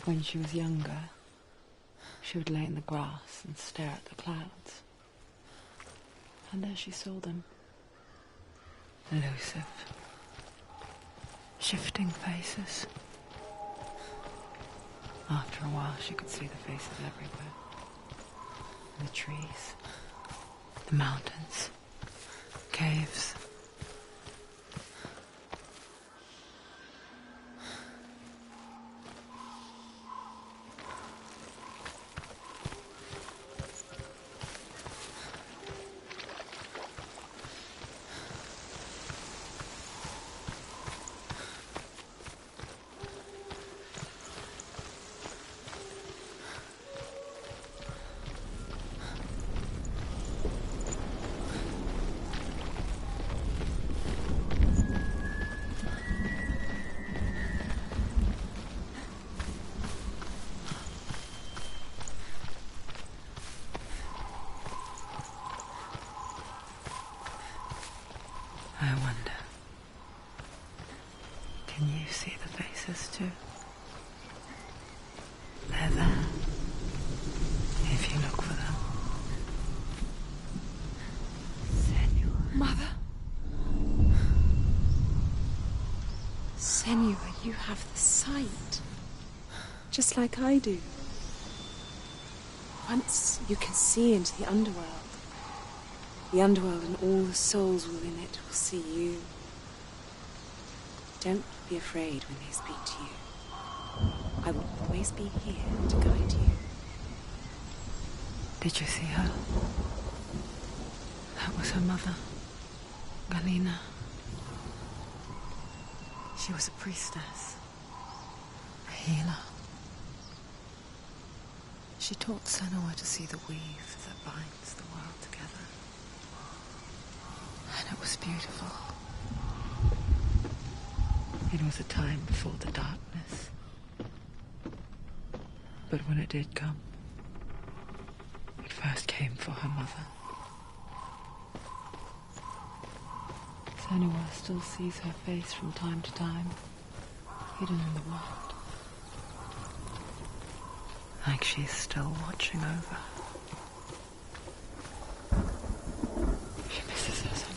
When she was younger, she would lay in the grass and stare at the clouds. And there she saw them. Elusive, shifting faces. After a while, she could see the faces everywhere. The trees, the mountains, caves. I wonder, can you see the faces too? They're there, if you look for them. Senua. Mother? Senua, you have the sight. Just like I do. Once you can see into the underworld. The underworld and all the souls within it will see you. Don't be afraid when they speak to you. I will always be here to guide you. Did you see her? That was her mother, Galina. She was a priestess, a healer. She taught Senua to see the weave that binds the world together. And it was beautiful. It was a time before the darkness. But when it did come, it first came for her mother. Senua still sees her face from time to time, hidden in the world. Like she's still watching over her. She misses her so much.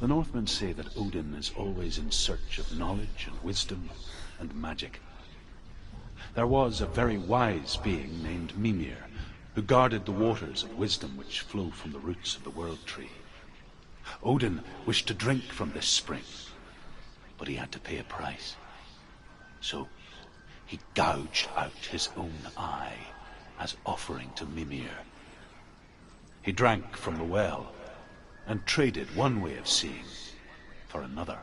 The Northmen say that Odin is always in search of knowledge and wisdom and magic. There was a very wise being named Mimir, who guarded the waters of wisdom which flow from the roots of the World Tree. Odin wished to drink from this spring, but he had to pay a price. So he gouged out his own eye as offering to Mimir. He drank from the well, and traded one way of seeing for another.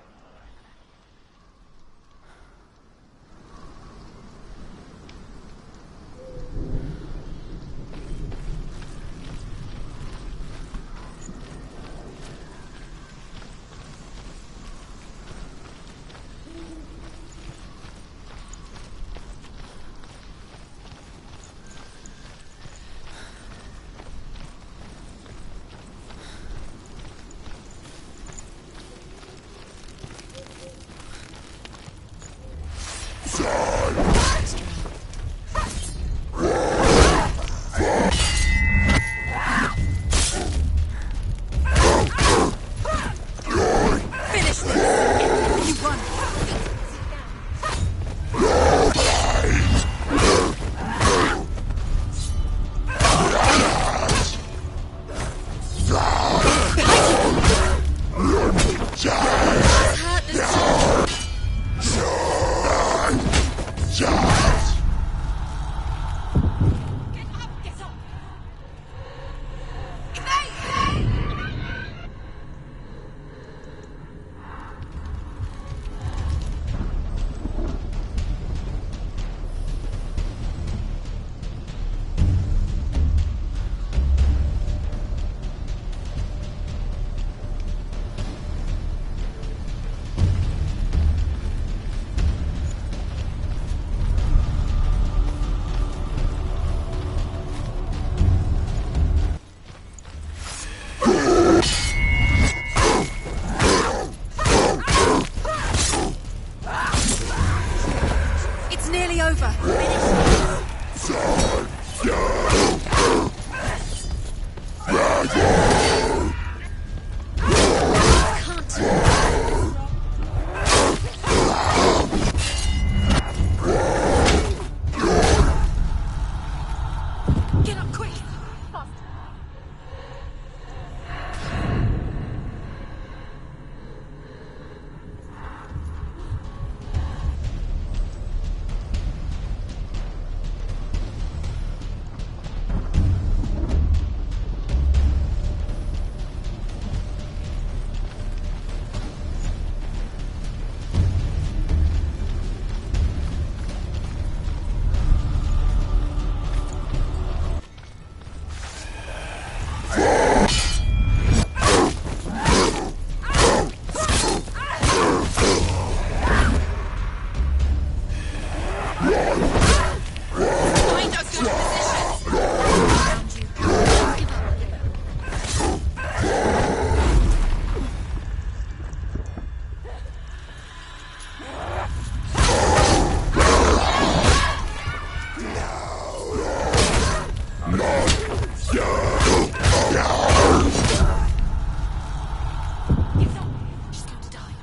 She's going to die.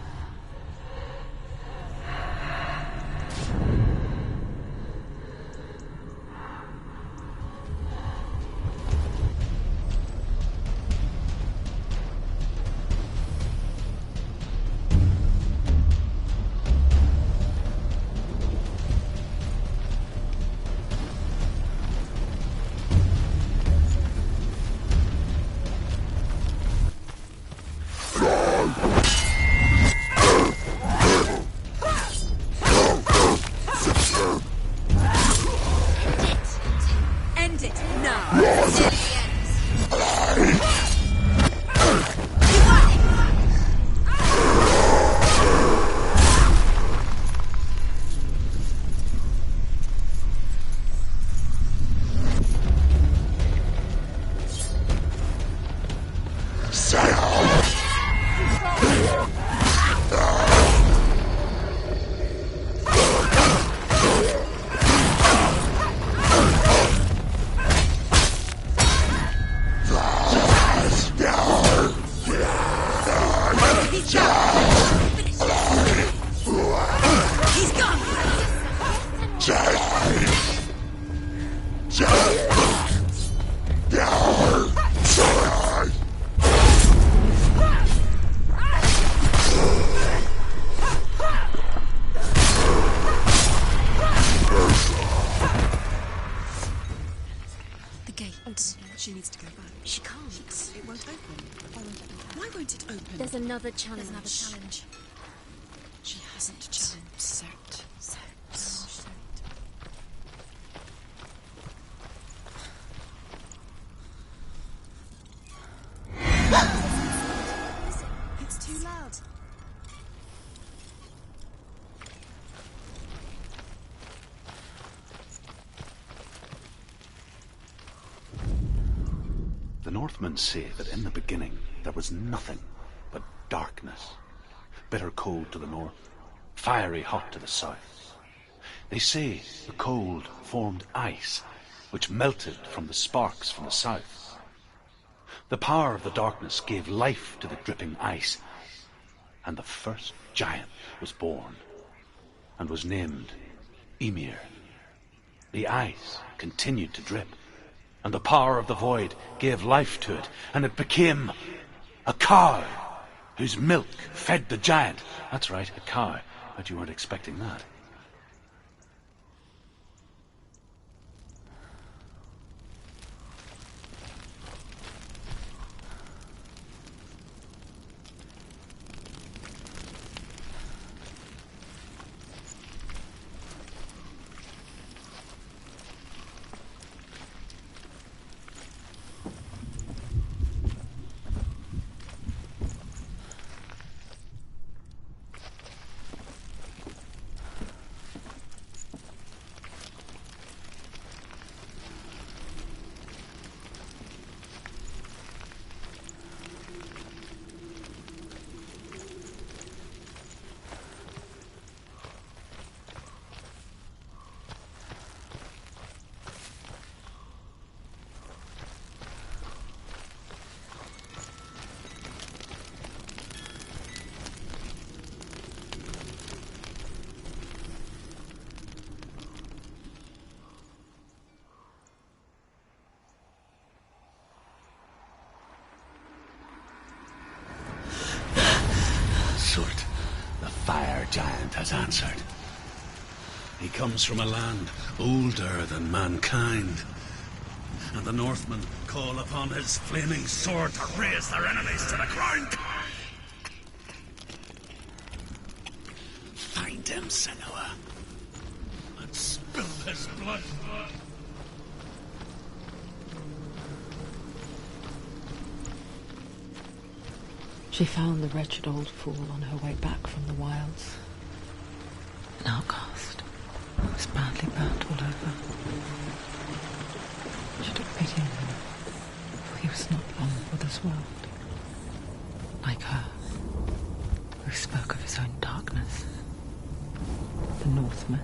End it now. He's gone. The gate. She needs to go back. She can't. It won't open. Why won't it open? There's another challenge. She hasn't challenged. It's too loud. The Northmen say that in the beginning there was nothing but darkness. Bitter cold to the north, fiery hot to the south. They say the cold formed ice, which melted from the sparks from the south. The power of the darkness gave life to the dripping ice, and the first giant was born, and was named Ymir. The ice continued to drip, and the power of the void gave life to it, and it became a cow, whose milk fed the giant. That's right, a cow. Bet you weren't expecting that. Surt, the fire giant, has answered. He comes from a land older than mankind, and the Northmen call upon his flaming sword to raise their enemies to the ground. Find him, Senua, and spill his blood. She found the wretched old fool on her way back from the wilds. An outcast who was badly burnt all over. She took pity on him, for he was not long for this world. Like her, who spoke of his own darkness. The Northmen.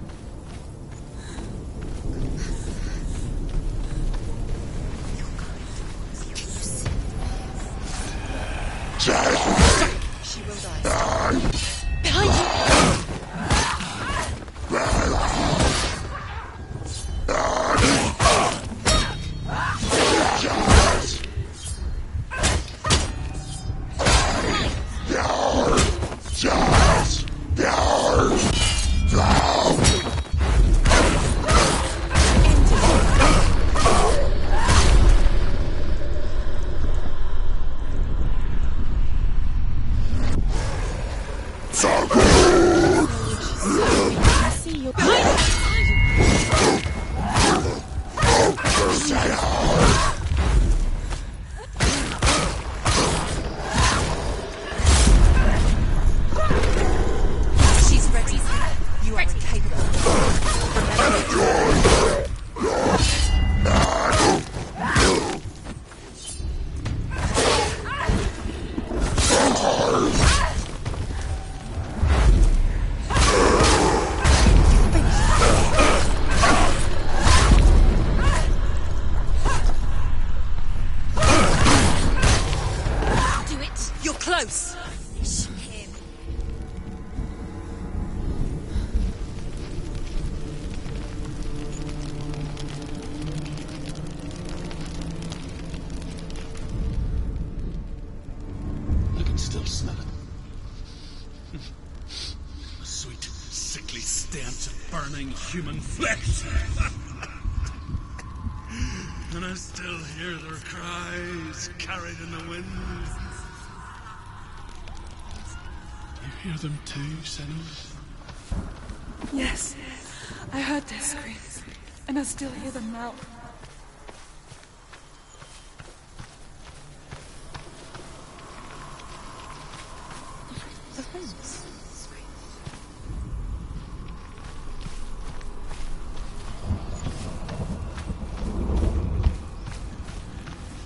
She will die. Behind you! Close! I can still smell it. A sweet, sickly stench of burning human flesh. And I still hear their cries carried in the wind. You hear them too, Senua? Yes, I heard their screams, and I still hear them now. The friends.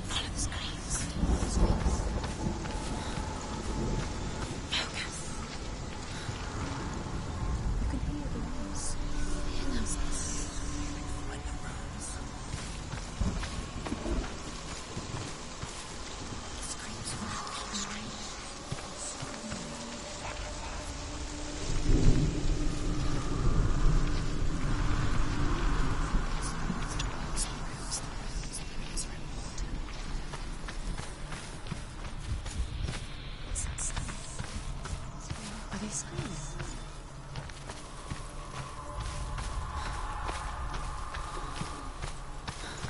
Follow the screams. Are they screaming?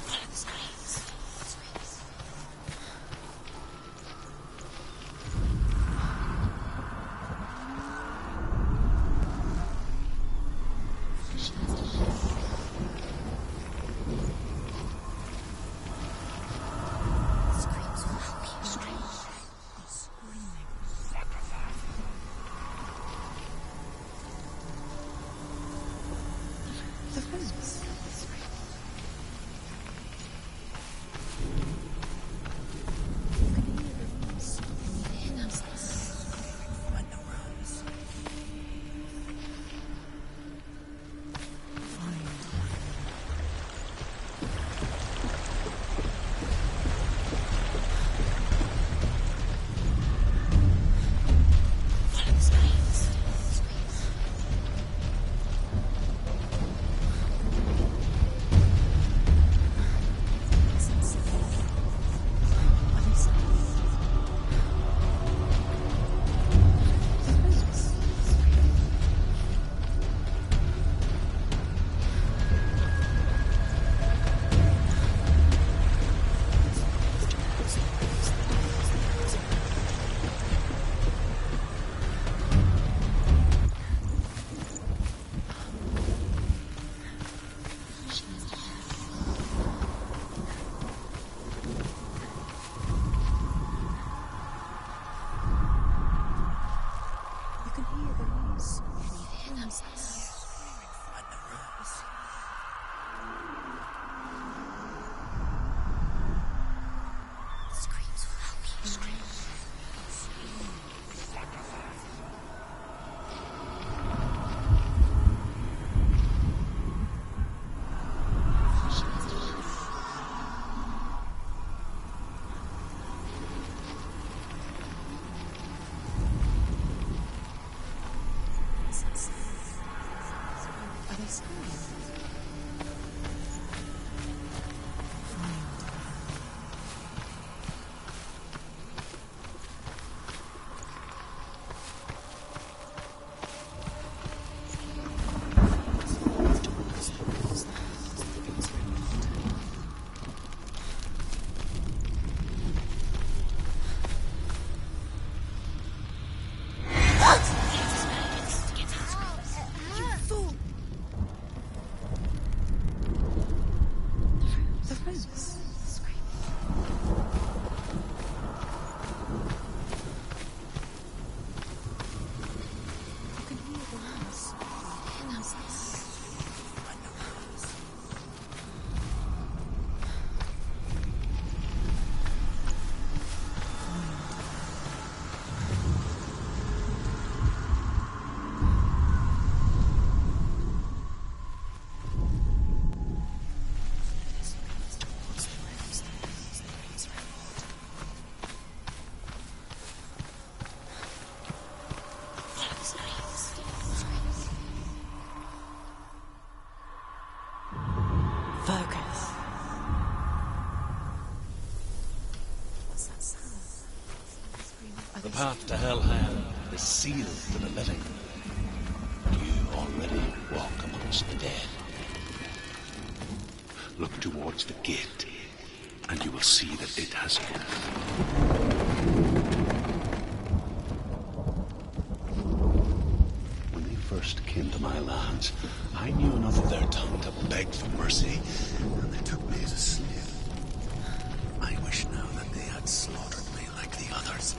Follow the screams. path to Hell-gar is sealed to the living. You already walk amongst the dead. Look towards the gate, and you will see that it has opened. When they first came to my lands, I knew enough of their tongue to beg for mercy, and they took me as a slave. I wish now that they had slaughtered me like the others.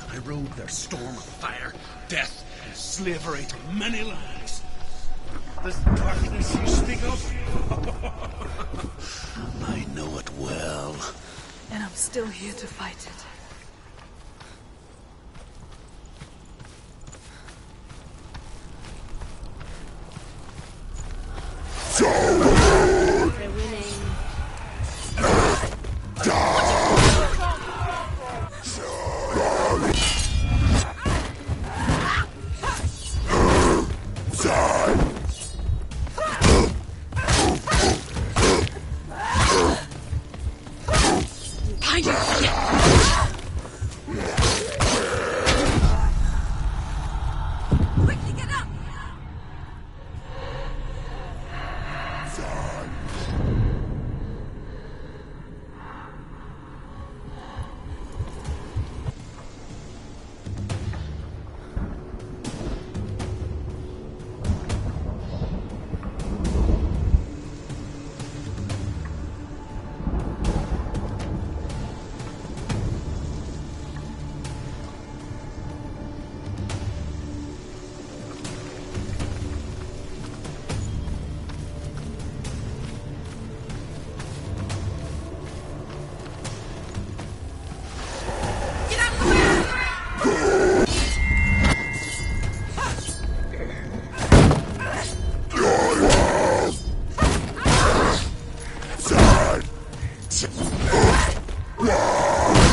I rode their storm of fire, death, and slavery to many lands. This darkness you speak of? I know it well. And I'm still here to fight it. They're winning. Quickly get up!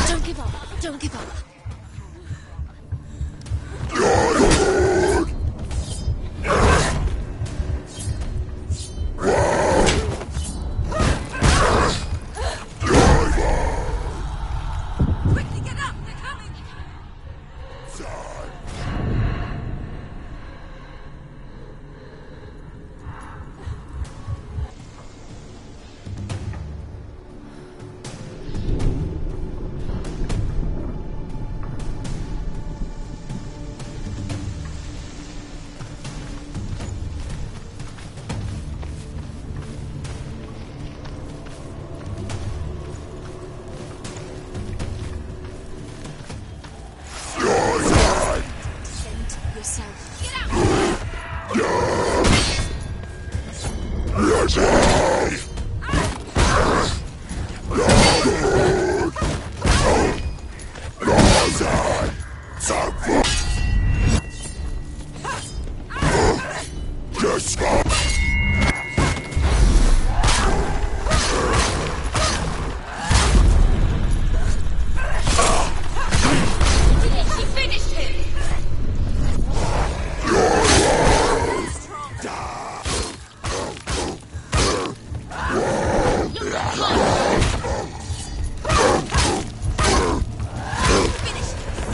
Don't give up. Don't give up. Quickly get up! They're coming! Defend yourself. Get out! She finished him!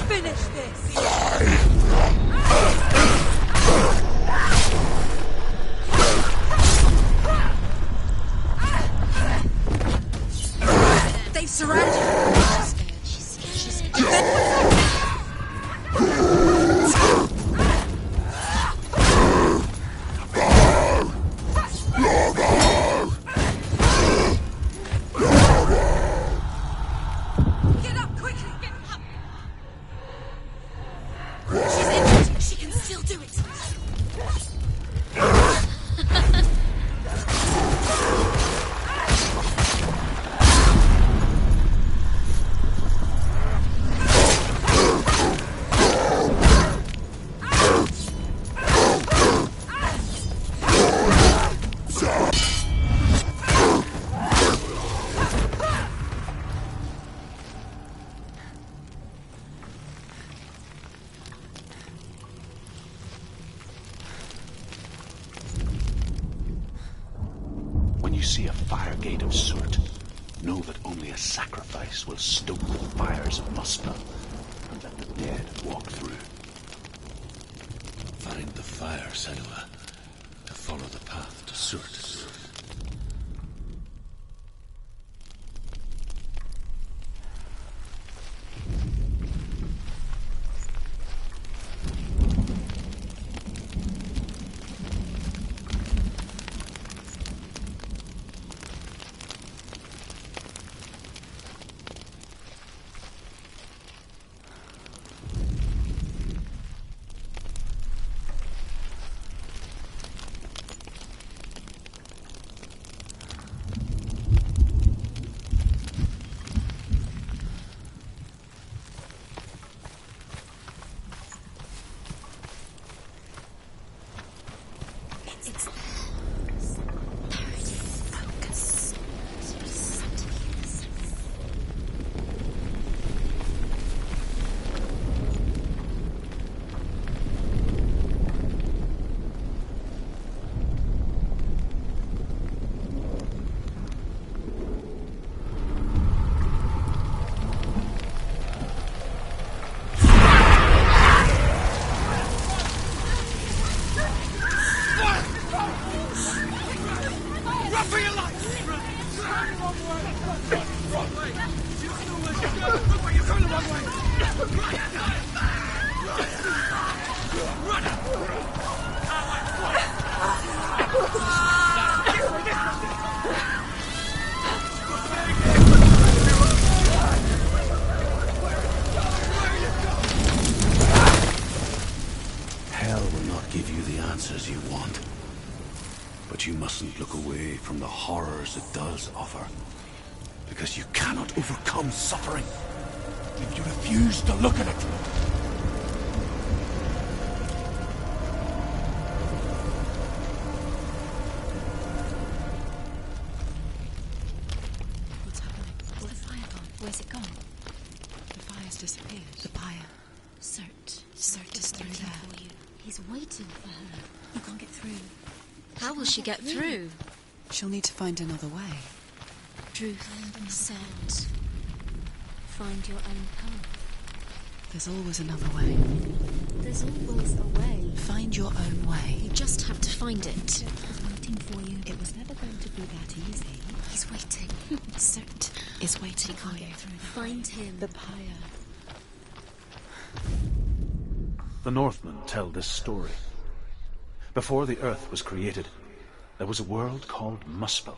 Finish this! They surrounded her! She's scared. She's scared. Get up quickly! Get up! She's injured. She can still do it. When you see a fire gate of soot, know that only a sacrifice will stoke the fires of Muspel. that the dead walk through. Find the fire, Senua, to follow the path to Surt. Hell will not give you the answers you want. But you mustn't look away from the horrors it does offer. Because you cannot overcome suffering if you refuse to look at it. What's happening? Where's the fire gone? Where's it gone? The fire's disappeared. The pyre. Surt is through waiting there. for you. He's waiting for her. You can't get through. How will she get through? She'll need to find another way. Druth said, find your own path. There's always another way. There's always a way. Find your own way. You just have to find it. He's waiting for you. It was never going to be that easy. He's waiting. Surt is waiting for you. Find him. The pyre. The Northmen tell this story. Before the earth was created, there was a world called Muspel.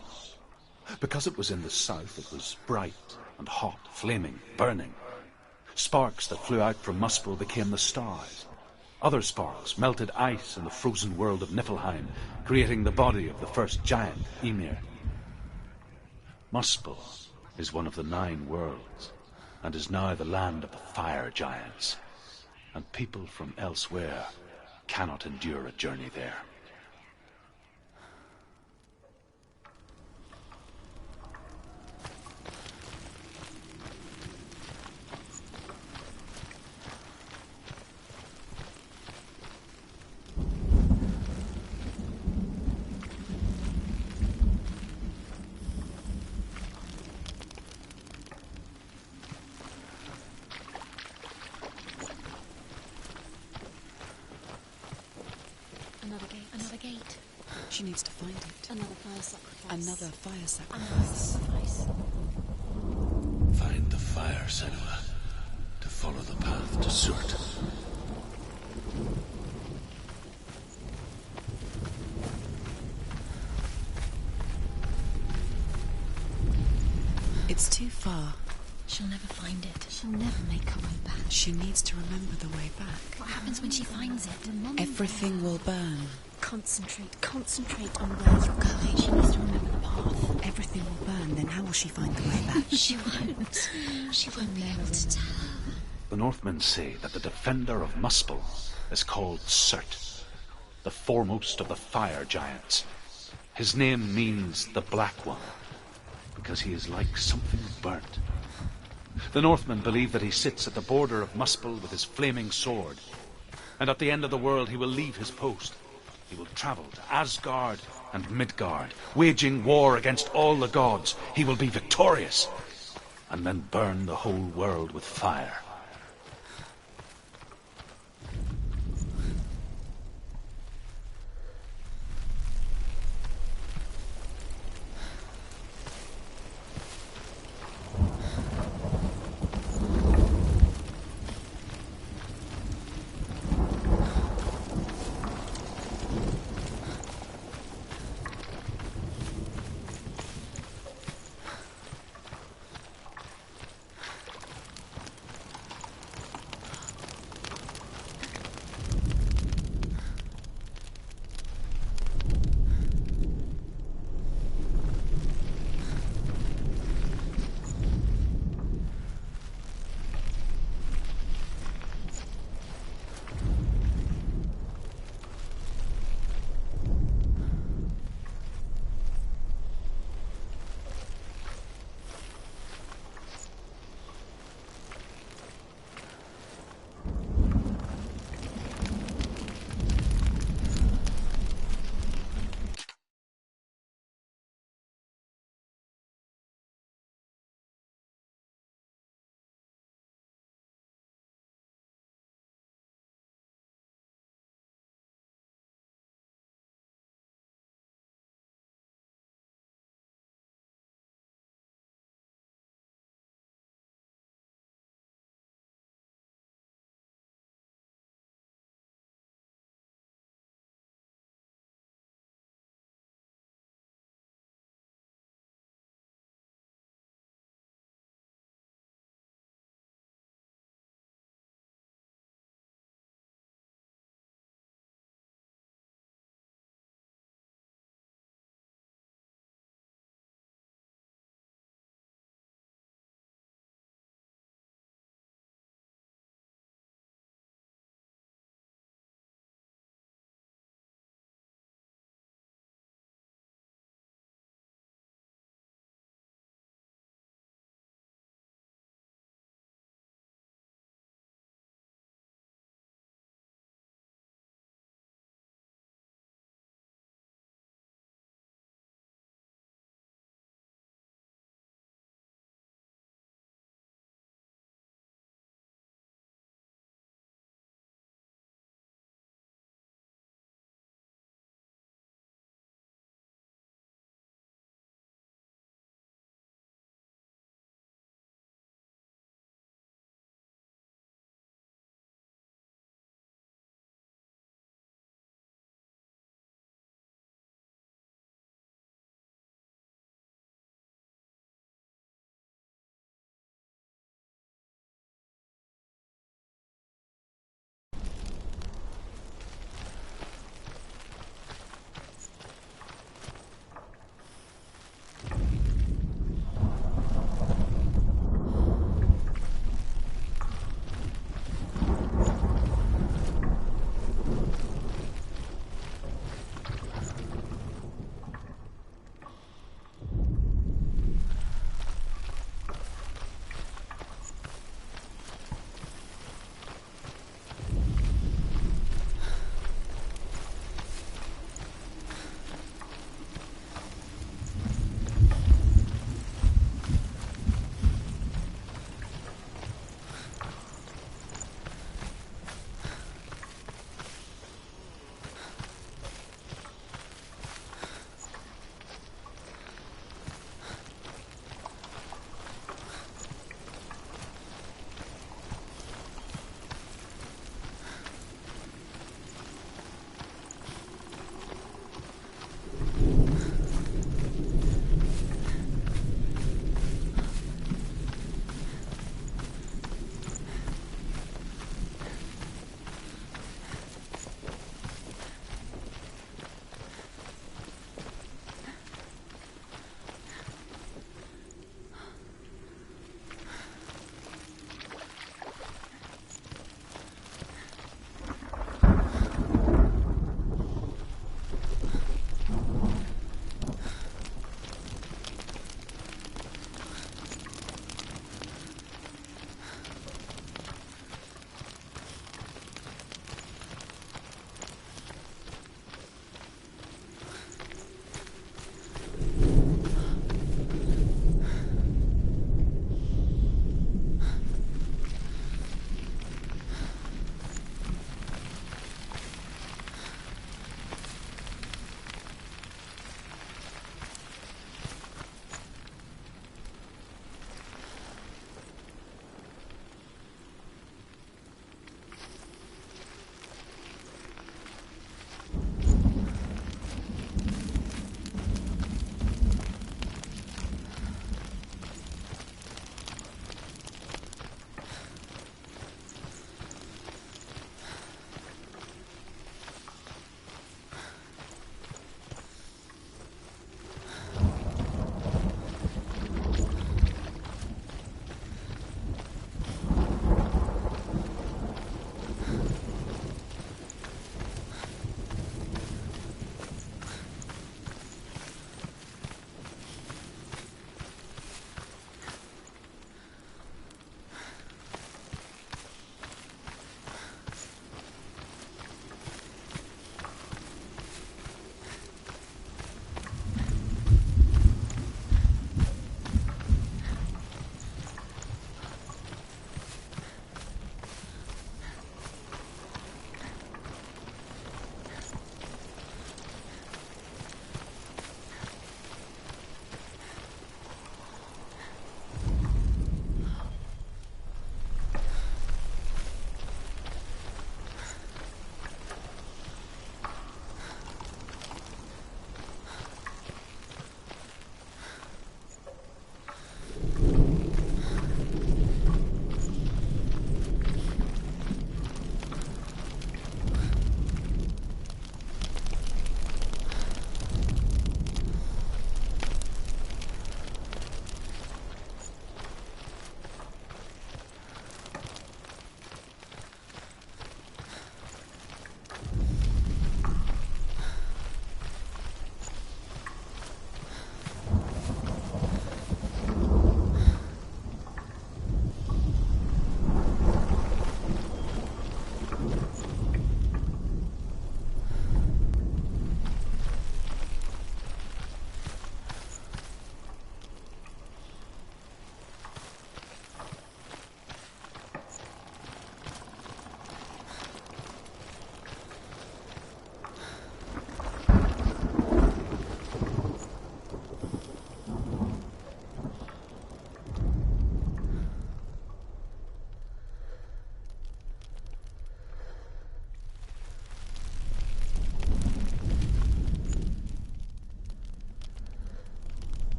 Because it was in the south, it was bright and hot, flaming, burning. Sparks that flew out from Muspel became the stars. Other sparks melted ice in the frozen world of Niflheim, creating the body of the first giant, Ymir. Muspel is one of the 9 worlds, and is now the land of the fire giants. And people from elsewhere cannot endure a journey there. Another gate. She needs to find it. Another fire sacrifice. Another fire Another sacrifice. sacrifice. Find the fire, Senua, to follow the path to Surt. It's too far. She'll never find it. She'll never make her way back. She needs to remember the way back. What happens when she finds it? Remember. Everything will burn. Concentrate on where you're going. She needs to remember the path. Everything will burn, then how will she find the way back? She won't. She won't be able to tell. The Northmen say that the defender of Muspel is called Surt, the foremost of the fire giants. His name means the Black One, because he is like something burnt. The Northmen believe that he sits at the border of Muspel with his flaming sword, and at the end of the world he will leave his post. He will travel to Asgard and Midgard, waging war against all the gods. He will be victorious, and then burn the whole world with fire.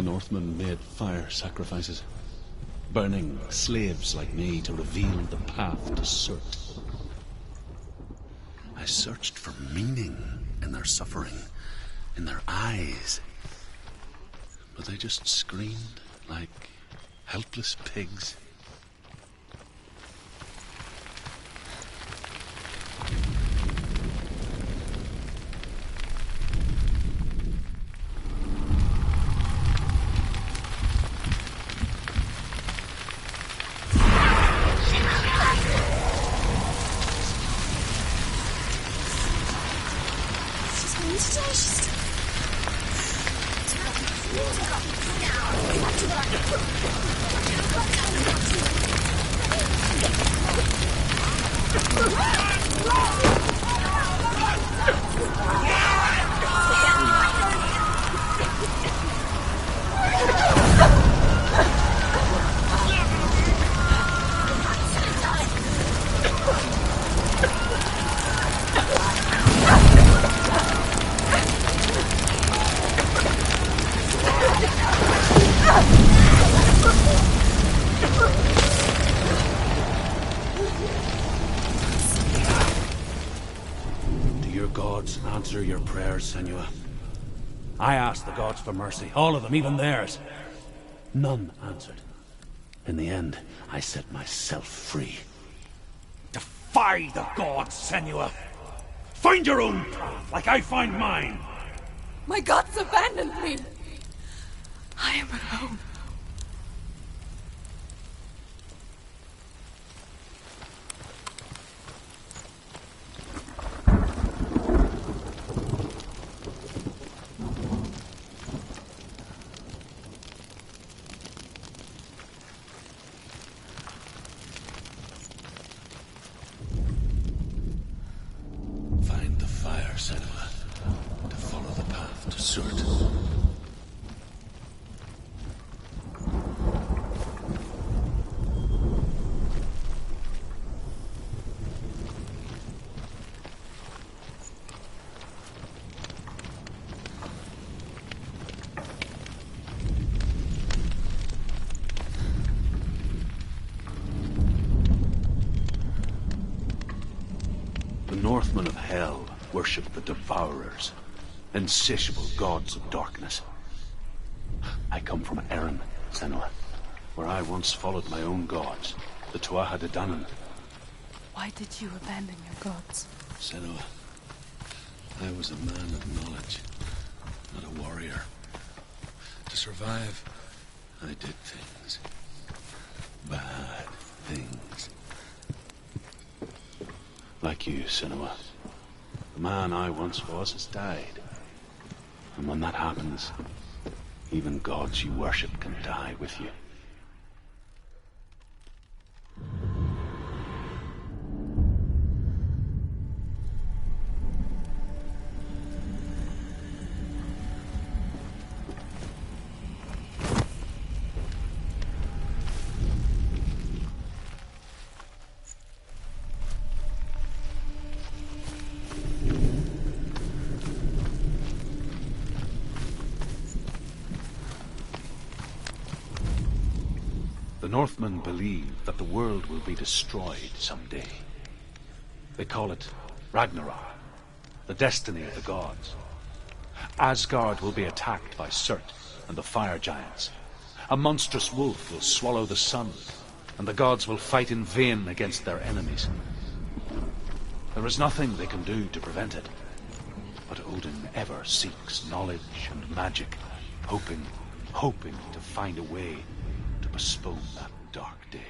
The Northmen made fire sacrifices, burning slaves like me to reveal the path to Surt. I searched for meaning in their suffering, in their eyes. But they just screamed like helpless pigs. Answer your prayers, Senua. I asked the gods for mercy, all of them, even theirs. None answered. In the end, I set myself free. Defy the gods, Senua! Find your own path, like I find mine! My gods abandoned me! I am alone. To follow the path to Surt. The Northmen of Hell worship the Devourers, insatiable gods of darkness. I come from Erin, Senua, where I once followed my own gods, the Tuatha De Danann. Why did you abandon your gods? Senua, I was a man of knowledge, not a warrior. To survive, I did things. Bad things. Like you, Senua. The man I once was has died. And when that happens, even gods you worship can die with you. The Northmen believe that the world will be destroyed someday. They call it Ragnarok, the destiny of the gods. Asgard will be attacked by Surt and the fire giants. A monstrous wolf will swallow the sun, and the gods will fight in vain against their enemies. There is nothing they can do to prevent it, but Odin ever seeks knowledge and magic, hoping to find a way to postpone that dark day.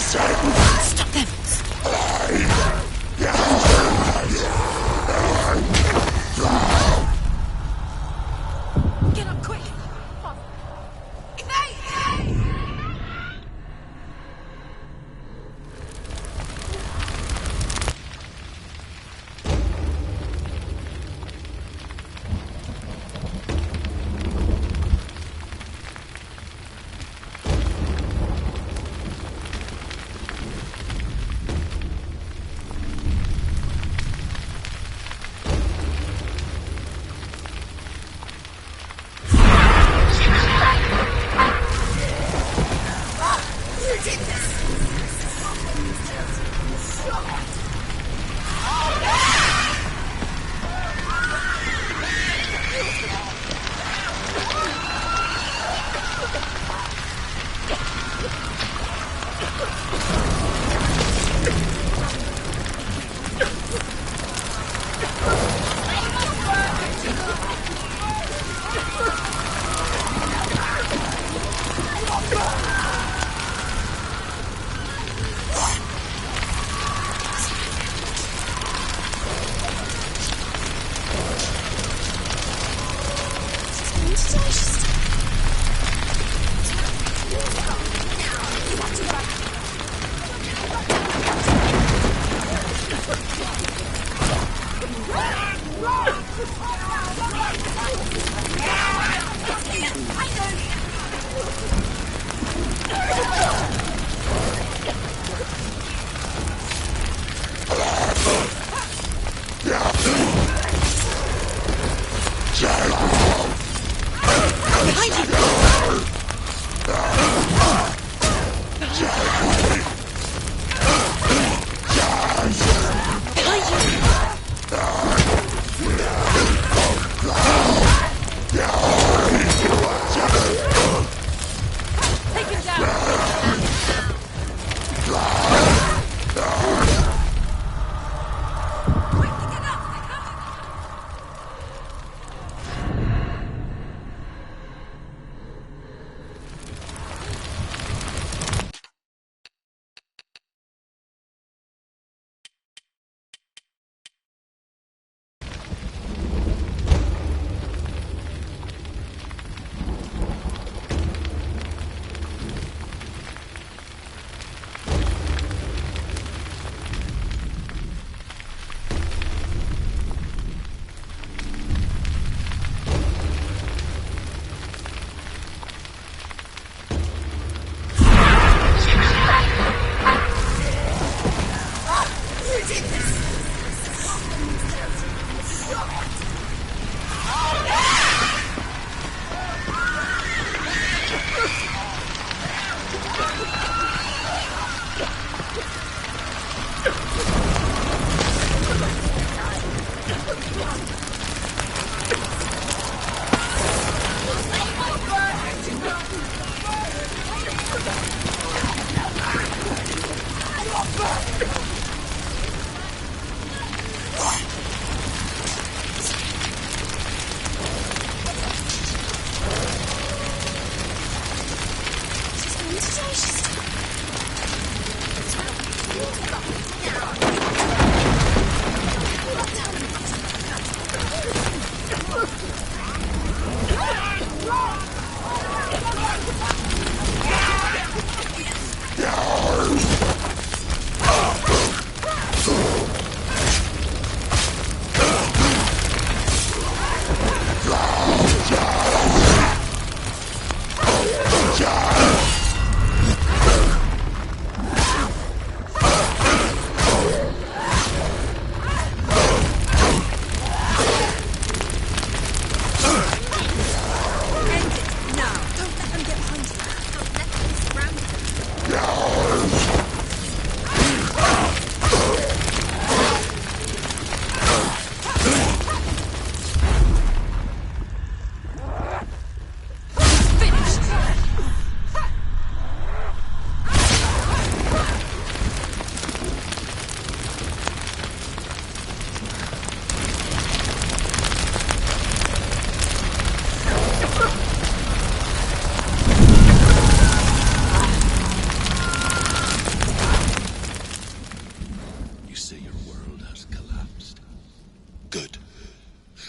Stop them! Get up quick!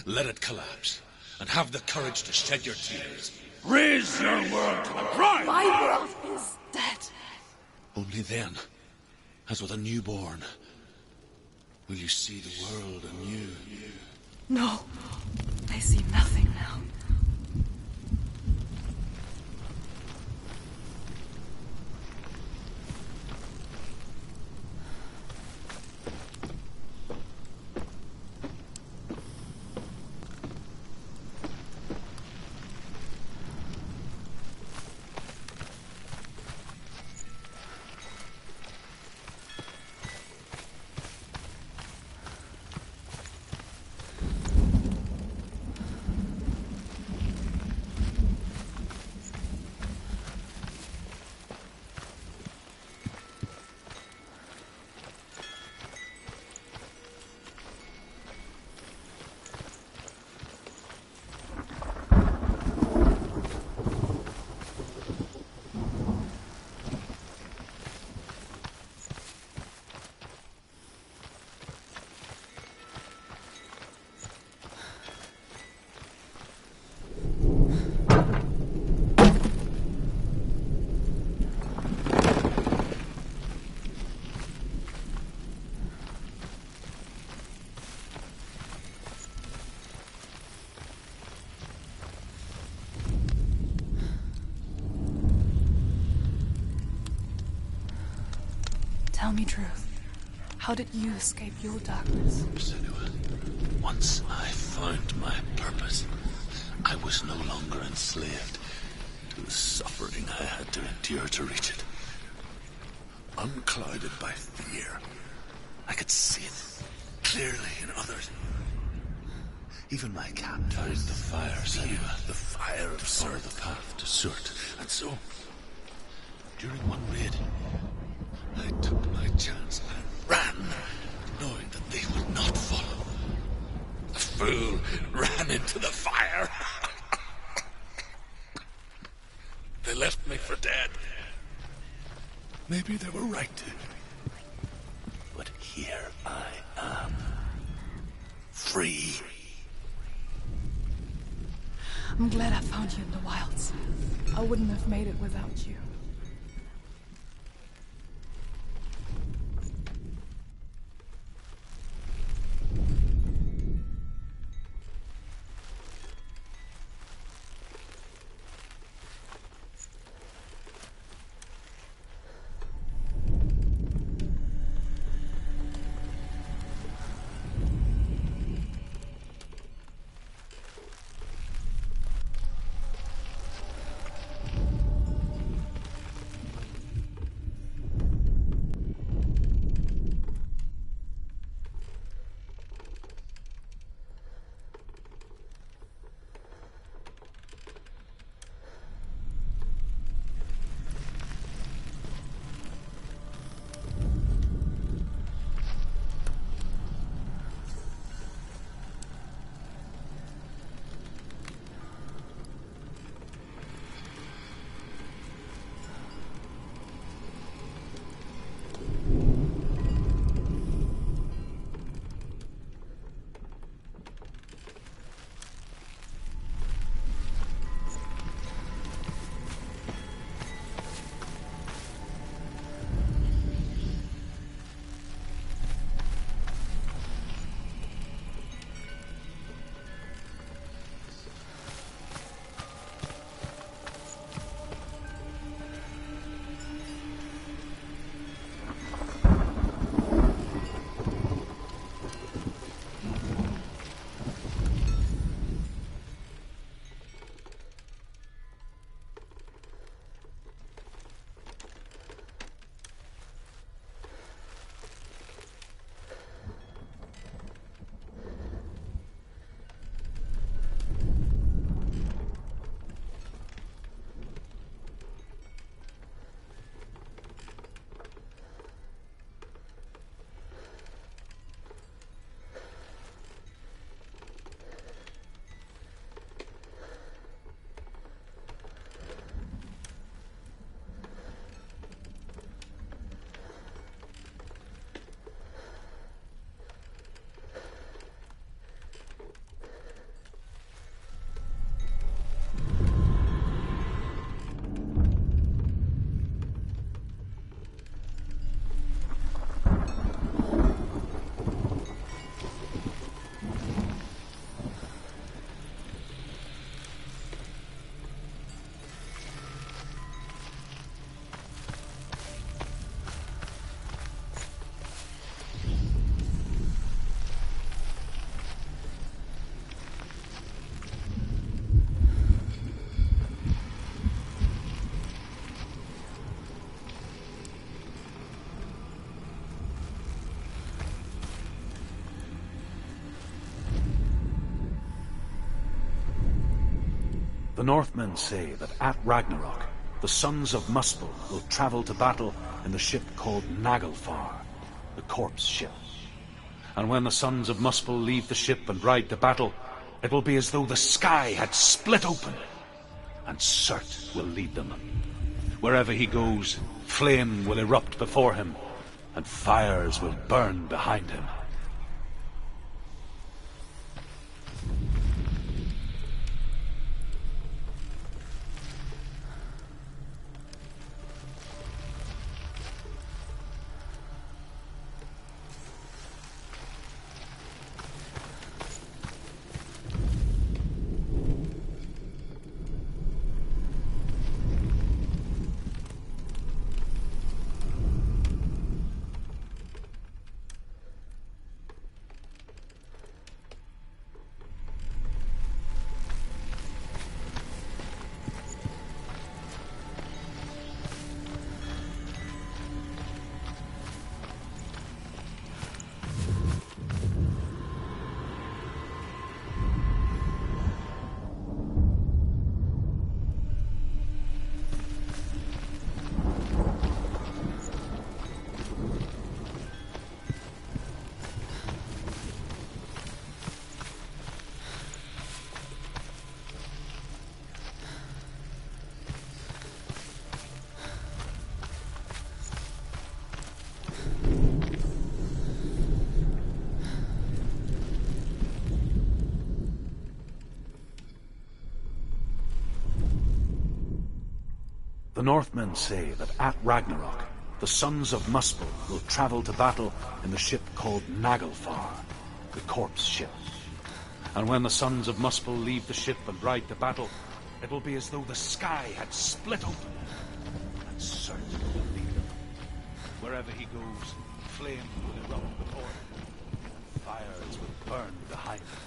let it collapse, and have the courage to shed your tears. Raise your world to the bride! My world is dead. Only then, as with a newborn, will you see the world anew. No, I see nothing now. Tell me truth. How did you escape your darkness? Senua, once I found my purpose, I was no longer enslaved to the suffering I had to endure to reach it. Unclouded by fear, I could see it clearly in others. Even my captors, the fire, Senua, the fire of Sur, the path to Surt. And so, during one raid, I took my chance and ran, knowing that they would not follow. The fool ran into the fire. They left me for dead. Maybe they were right to. But here I am. Free. I'm glad I found you in the wilds. I wouldn't have made it without you. The Northmen say that at Ragnarok, the sons of Muspel will travel to battle in the ship called Naglfar, the corpse ship. And when the sons of Muspel leave the ship and ride to battle, it will be as though the sky had split open, and Surt will lead them. Wherever he goes, flame will erupt before him, and fires will burn behind him. The Northmen say that at Ragnarok, the sons of Muspel will travel to battle in the ship called Naglfar, the corpse ship. And when the sons of Muspel leave the ship and ride to battle, it will be as though the sky had split open, and Surt will lead them. Wherever he goes, flame will erupt before him, and fires will burn behind him.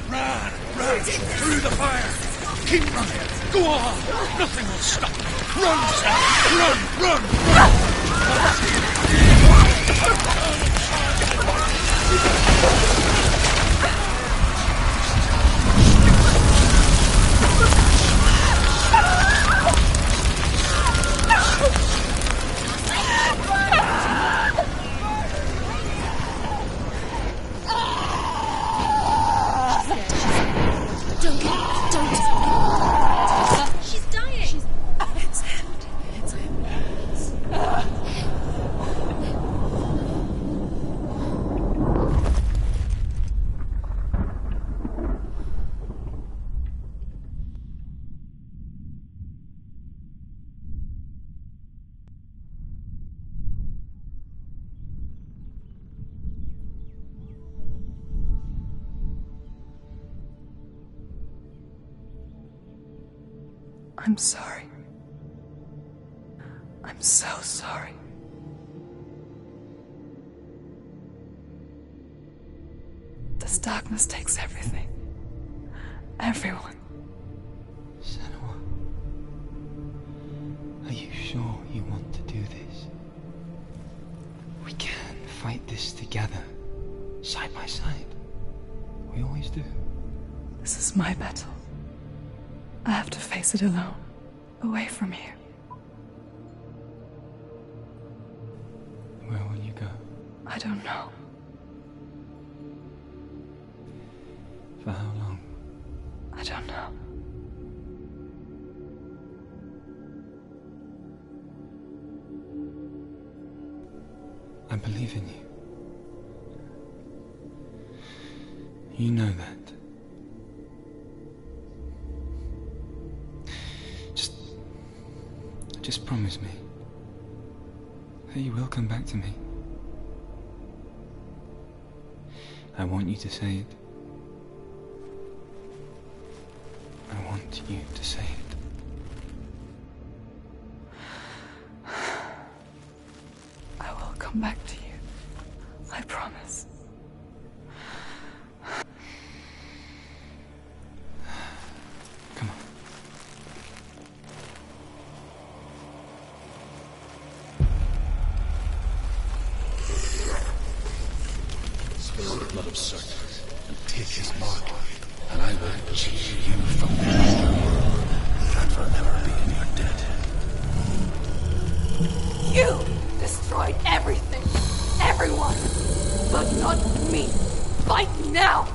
Run! Through the fire! Keep running! Go on! Nothing will stop you! Run, Sam! Run! She's dying! It's empty. It's empty. I'm sorry. I'm so sorry. This darkness takes everything. Everyone. Senua, are you sure you want to do this? We can fight this together, side by side. We always do. This is my battle. I have to face it alone, away from here. Where will you go? I don't know. For how long? I don't know. I believe in you. You know that. Just promise me that you will come back to me. I want you to say it. I want you to say it. I will come back to you. I promise. Come on. Spill the blood of Certain and take his mark, and I will change you from the underworld and forever be in your debt. You destroyed everything, everyone, but not me. Fight now!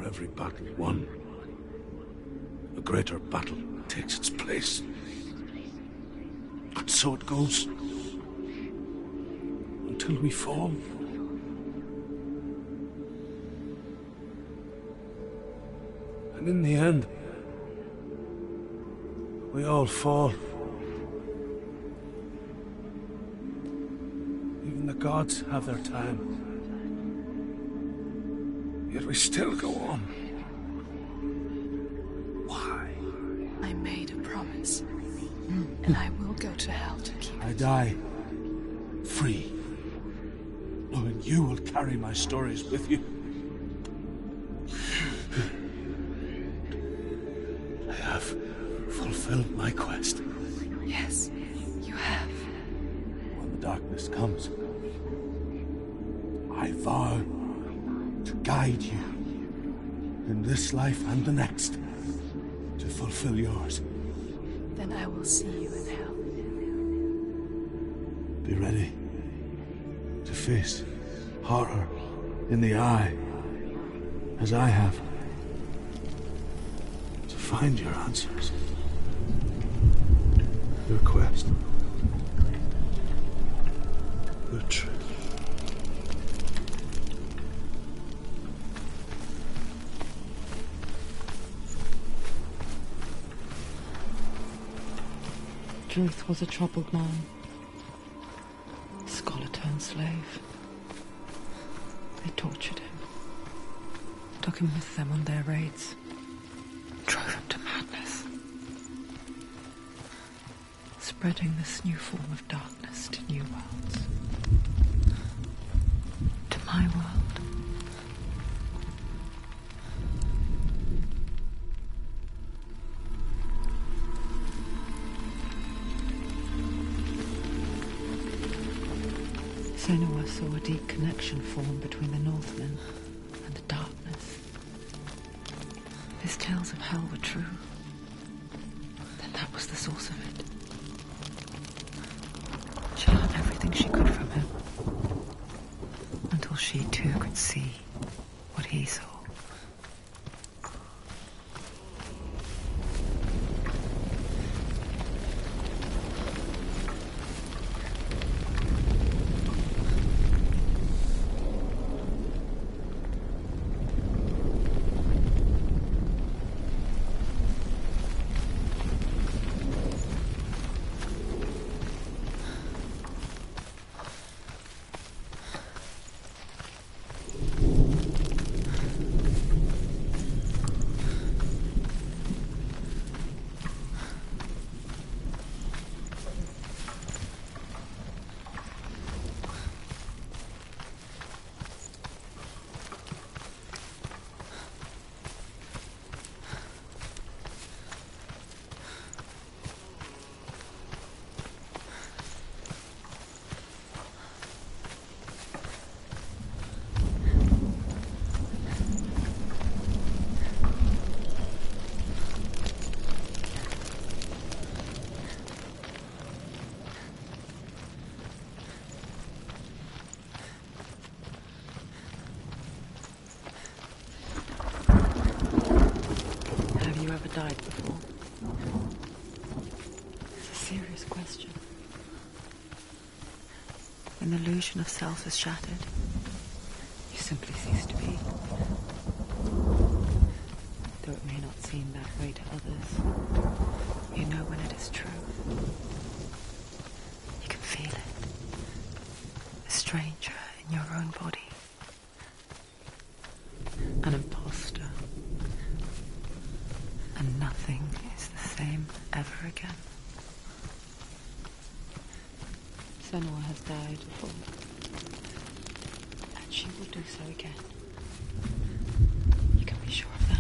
every battle won, a greater battle takes its place. And so it goes. Until we fall. And in the end, we all fall. Even the gods have their time. Yet we still go on. Why? I made a promise. And I will go to hell to keep I it. die free, knowing you will carry my stories with you. I have fulfilled my quest. Yes, you have. When the darkness comes, I vow to guide you in this life and the next to fulfill yours. Then I will see you in hell. Be ready to face horror in the eye, as I have, to find your answers, your quest, your truth. Truth was a troubled man. Scholar turned slave. They tortured him. Took him with them on their raids. Drove him to madness. Spreading this new form of darkness to new worlds. To my world. Senua saw a deep connection form between the Northmen and the darkness. His tales of hell were true. Then that was the source of it. She learned everything she could from him. Until she too could see what he saw. Died before? It's a serious question. When the illusion of self is shattered, you simply cease to be. Though it may not seem that way to others, you know when it is true. You can feel it. A stranger in your own body. An imposter. And nothing is the same ever again. Senua has died before. And she will do so again. You can be sure of that.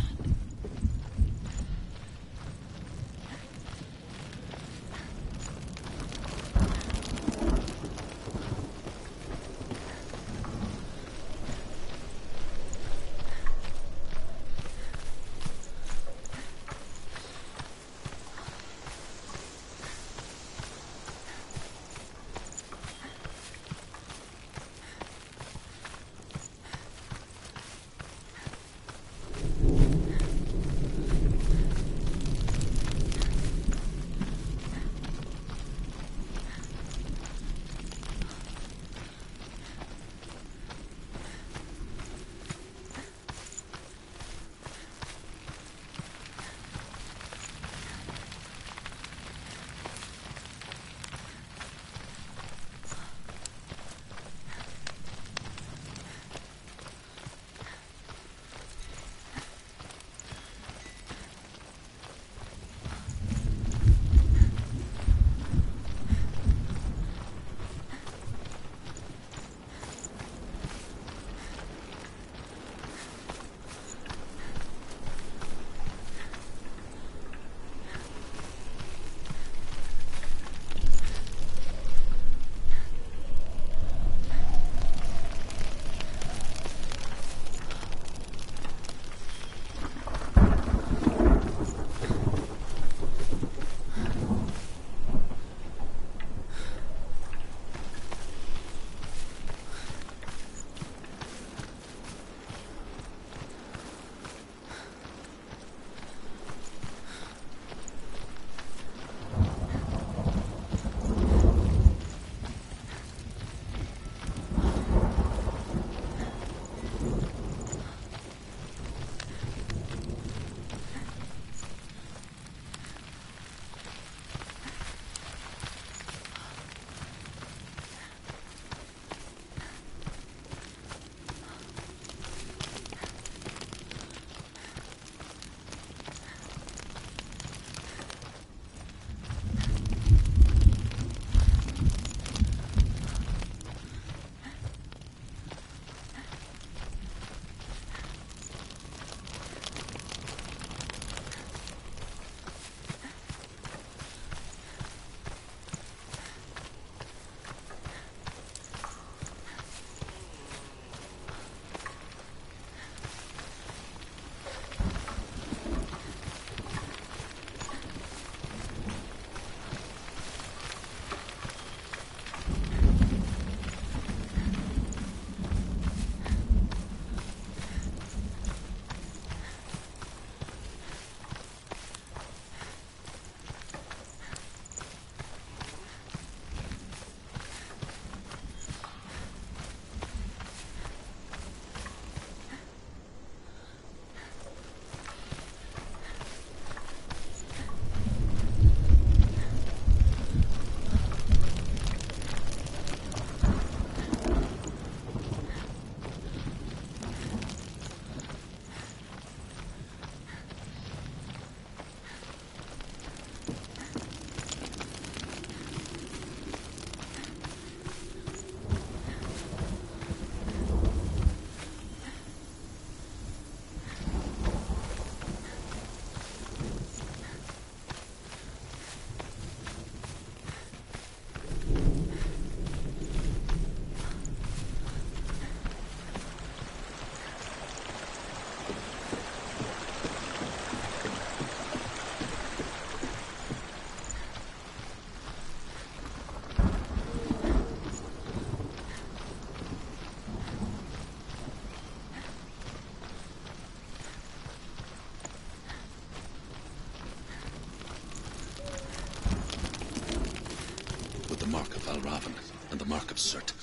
Haven and the Mark of Surt,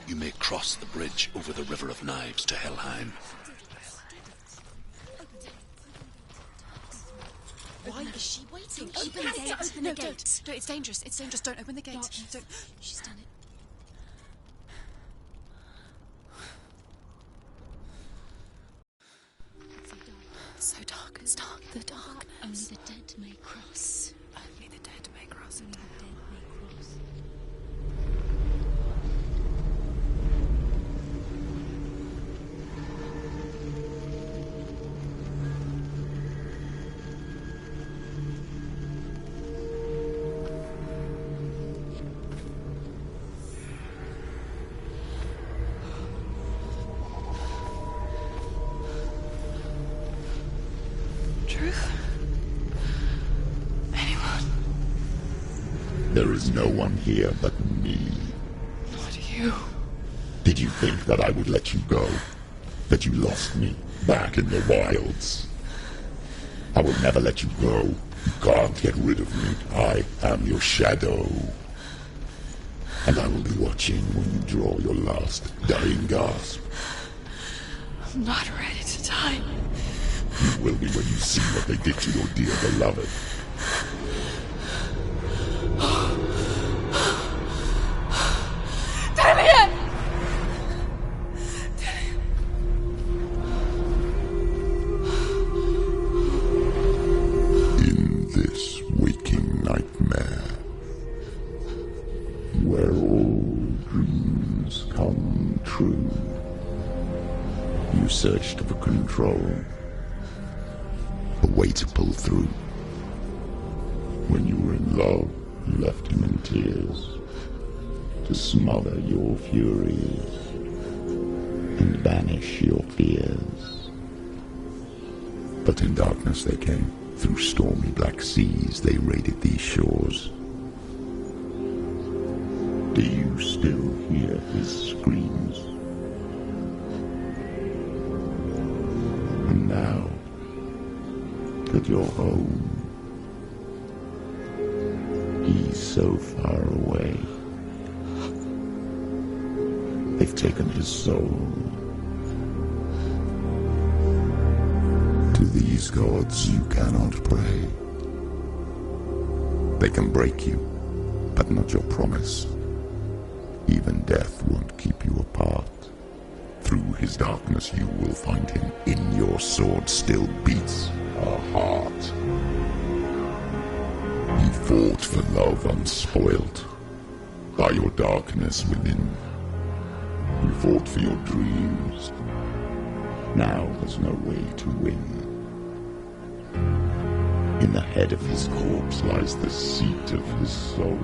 you may cross the bridge over the River of Knives to Helheim. Why is she waiting? Open the gate. Open the gate. No, it's dangerous. It's dangerous. Don't open the gate. Don't. She's done it. So dark. It's dark. The dark. Only the dead may cross. Only the dead may cross. Only the dead may cross. Truth? Anyone? There is no one here but me. Not you. Did you think that I would let you go? That you lost me back in the wilds? I will never let you go. You can't get rid of me. I am your shadow. And I will be watching when you draw your last dying gasp. I'm not ready to die. You will be when you see what they did to your dear beloved. Damien! In this waking nightmare, where all dreams come true, you searched for control, a way to pull through. When you were in love, you left him in tears, to smother your furies and banish your fears. But in darkness they came, through stormy black seas they raided these shores. Do you still hear his screams? And now that you're home, he's so far away. They've taken his soul. To these gods you cannot pray. They can break you, but not your promise. Even death won't keep you apart. Through his darkness you will find him. In your sword still beats a heart. You fought for love unspoilt by your darkness within. You fought for your dreams. Now there's no way to win. In the head of his corpse lies the seat of his soul.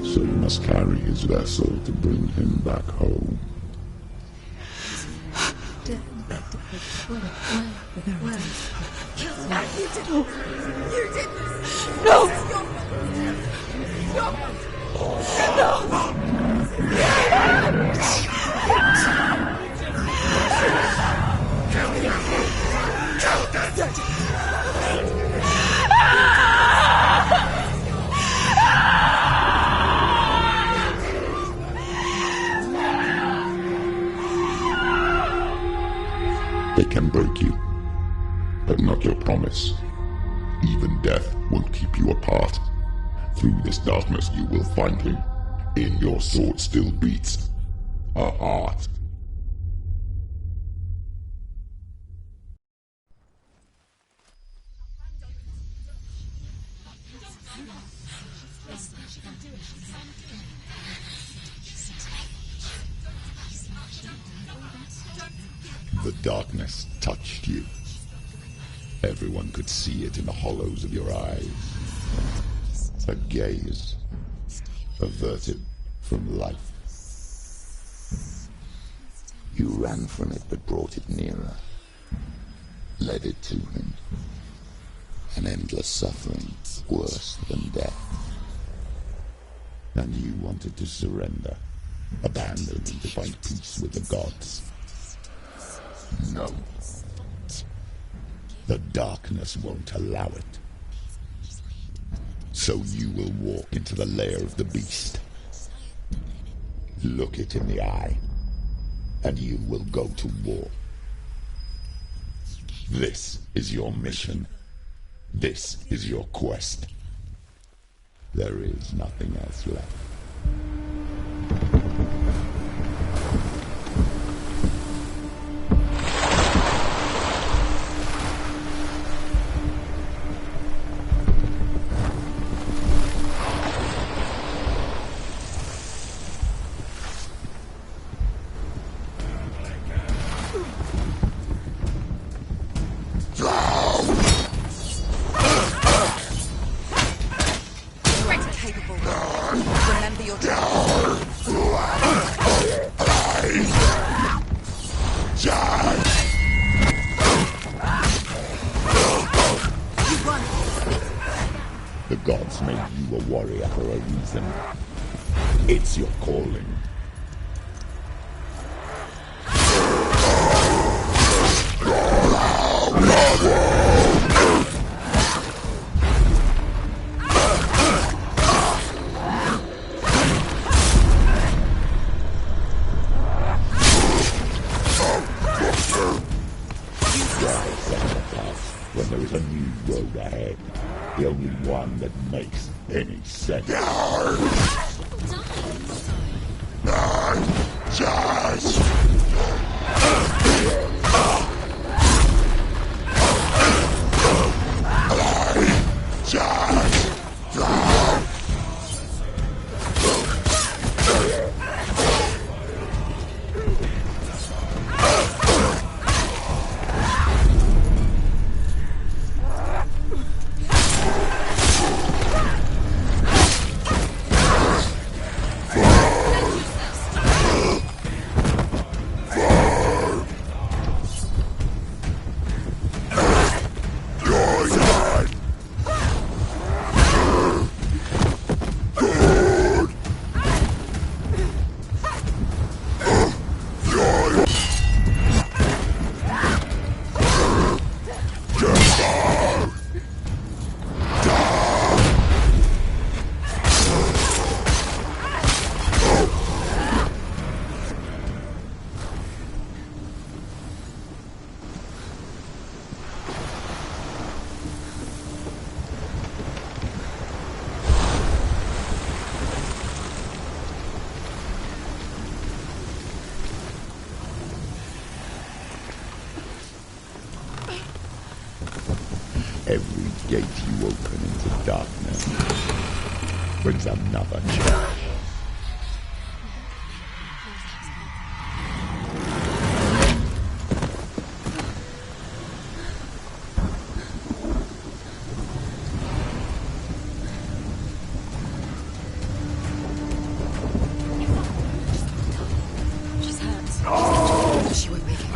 So you must carry his vessel to bring him back home. They can break you, but not your promise. Even death won't keep you apart. Through this darkness you will find him. In your sword still beats a heart. The darkness touched you. Everyone could see it in the hollows of your eyes. A gaze averted from life. You ran from it but brought it nearer. Led it to him. An endless suffering worse than death. And you wanted to surrender. Abandon and to find peace with the gods. No. The darkness won't allow it. So you will walk into the lair of the beast. Look it in the eye, and you will go to war. This is your mission. This is your quest. There is nothing else left. The gods made you a warrior for a reason. It's your calling. When there is a new road ahead, the only one that makes any sense. Every gate you open into darkness brings another challenge. She's hurt. She won't make it.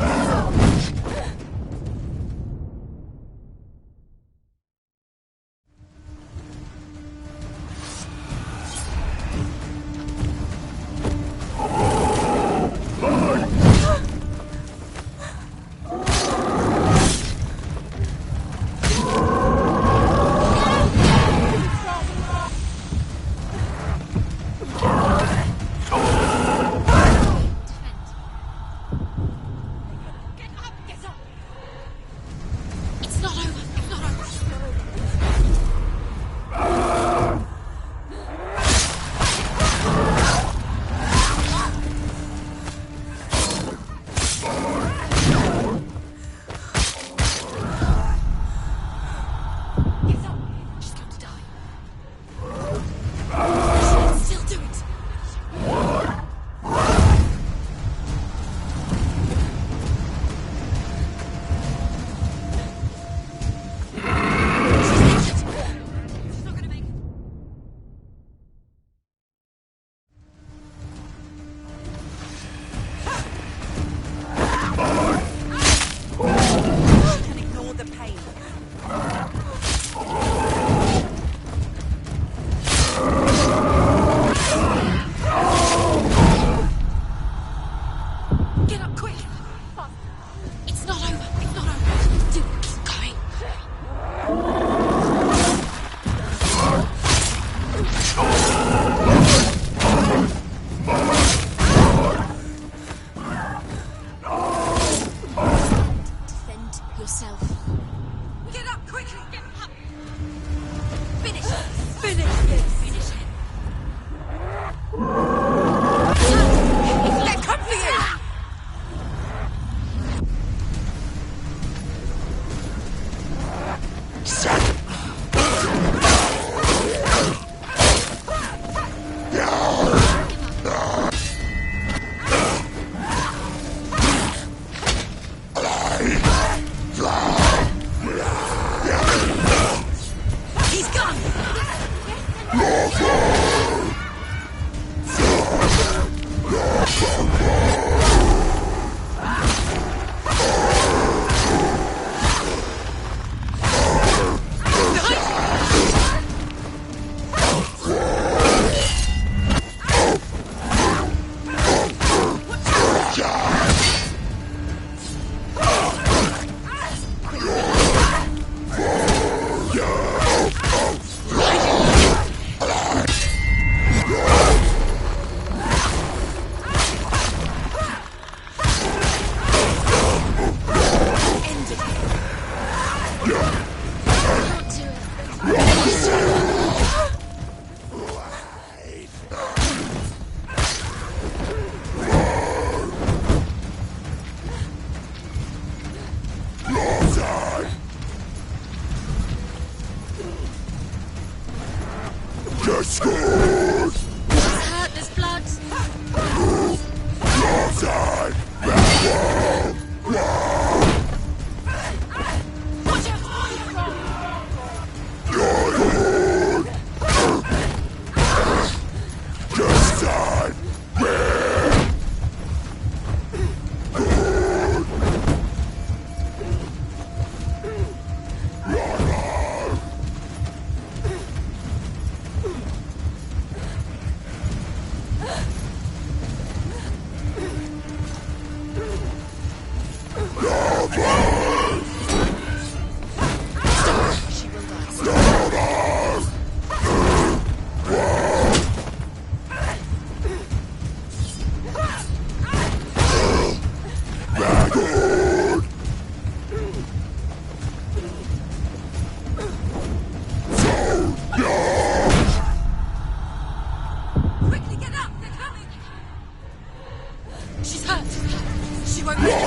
He's gone!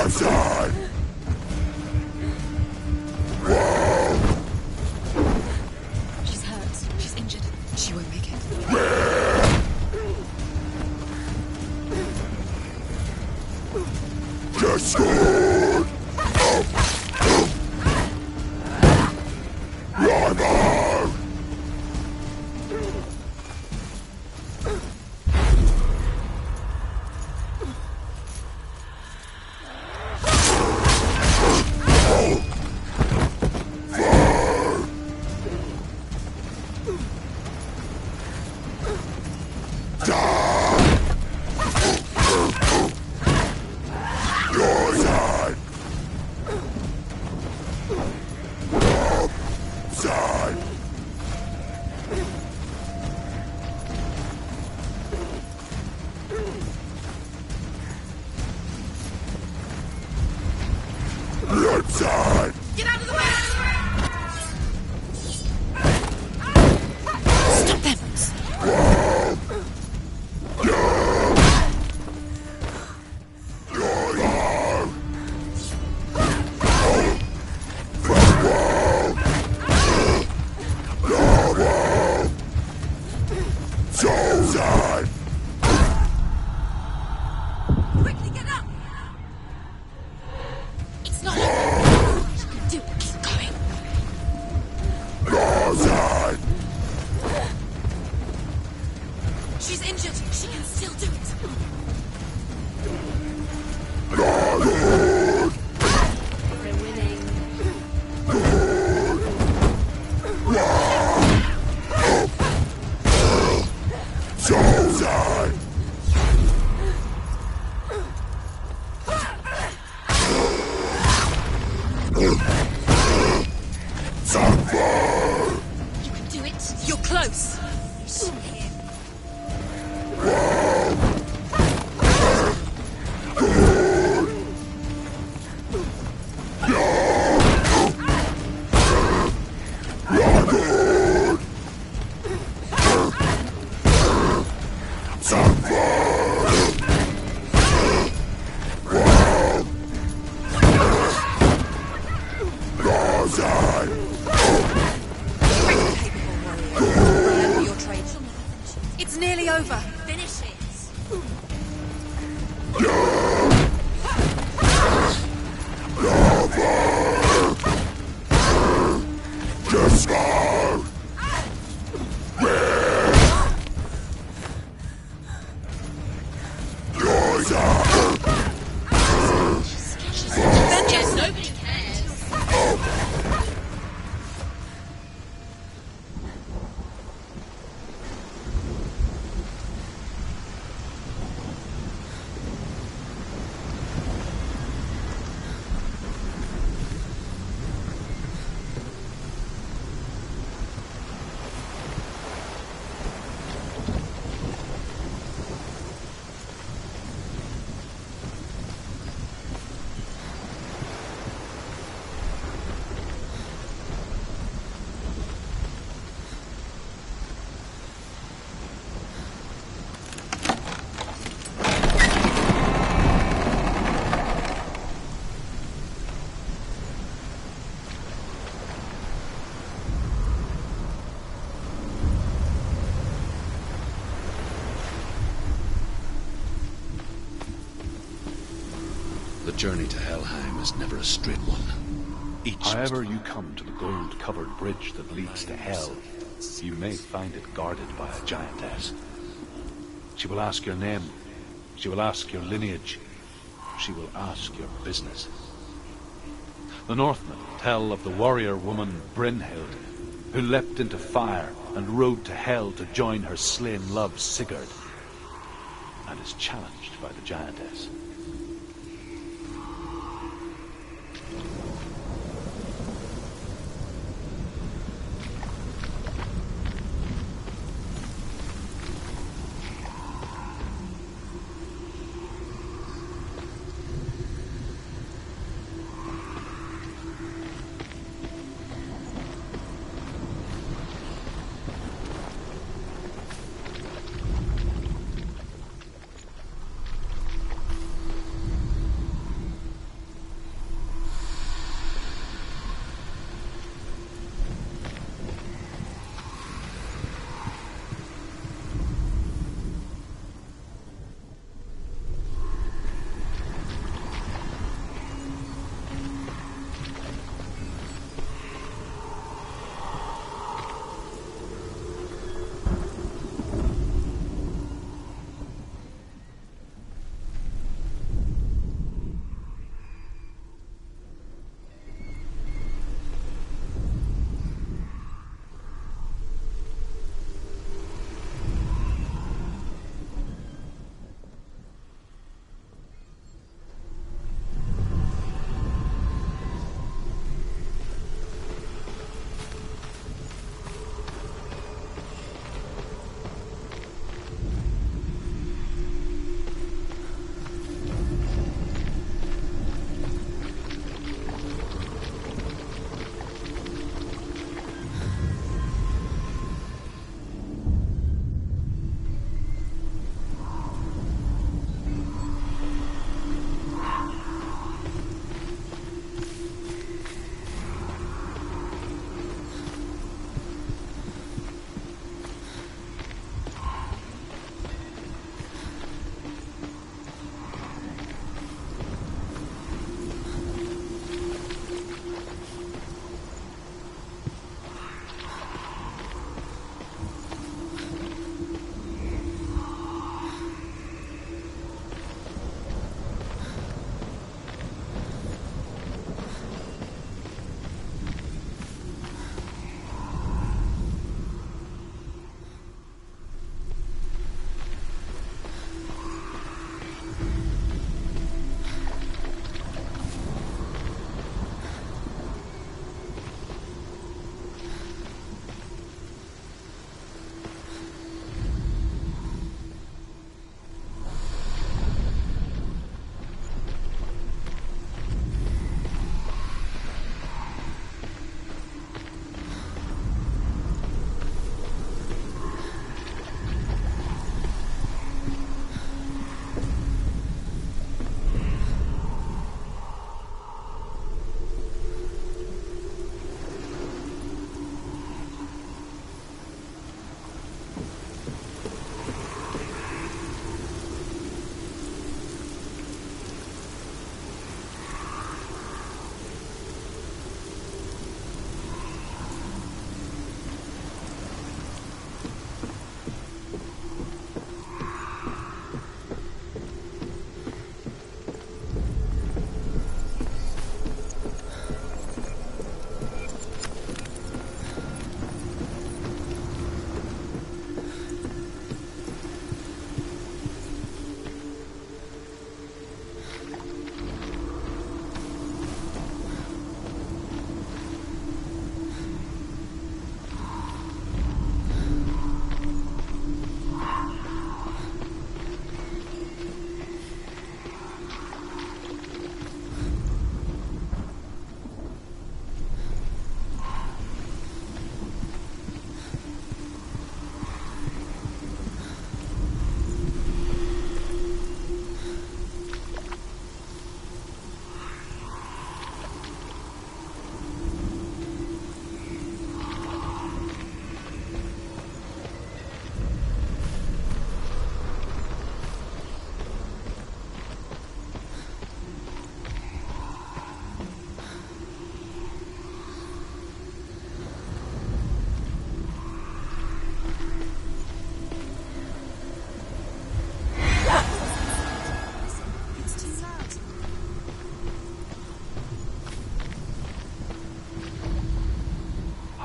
Bullseye! over. Finish it. Vengeance, nobody cares. The journey to Helheim is never a straight one. However you come to the gold-covered bridge that leads to Hell, you may find it guarded by a giantess. She will ask your name. She will ask your lineage. She will ask your business. The Northmen tell of the warrior woman Brynhild, who leapt into fire and rode to Hell to join her slain love Sigurd, and is challenged by the giantess.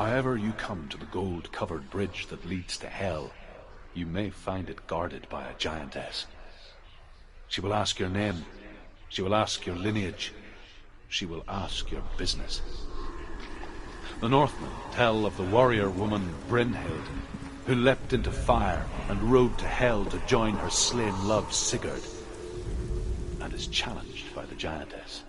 However you come to the gold-covered bridge that leads to Hell, you may find it guarded by a giantess. She will ask your name. She will ask your lineage. She will ask your business. The Northmen tell of the warrior woman Brynhild, who leapt into fire and rode to Hell to join her slain love Sigurd, and is challenged by the giantess.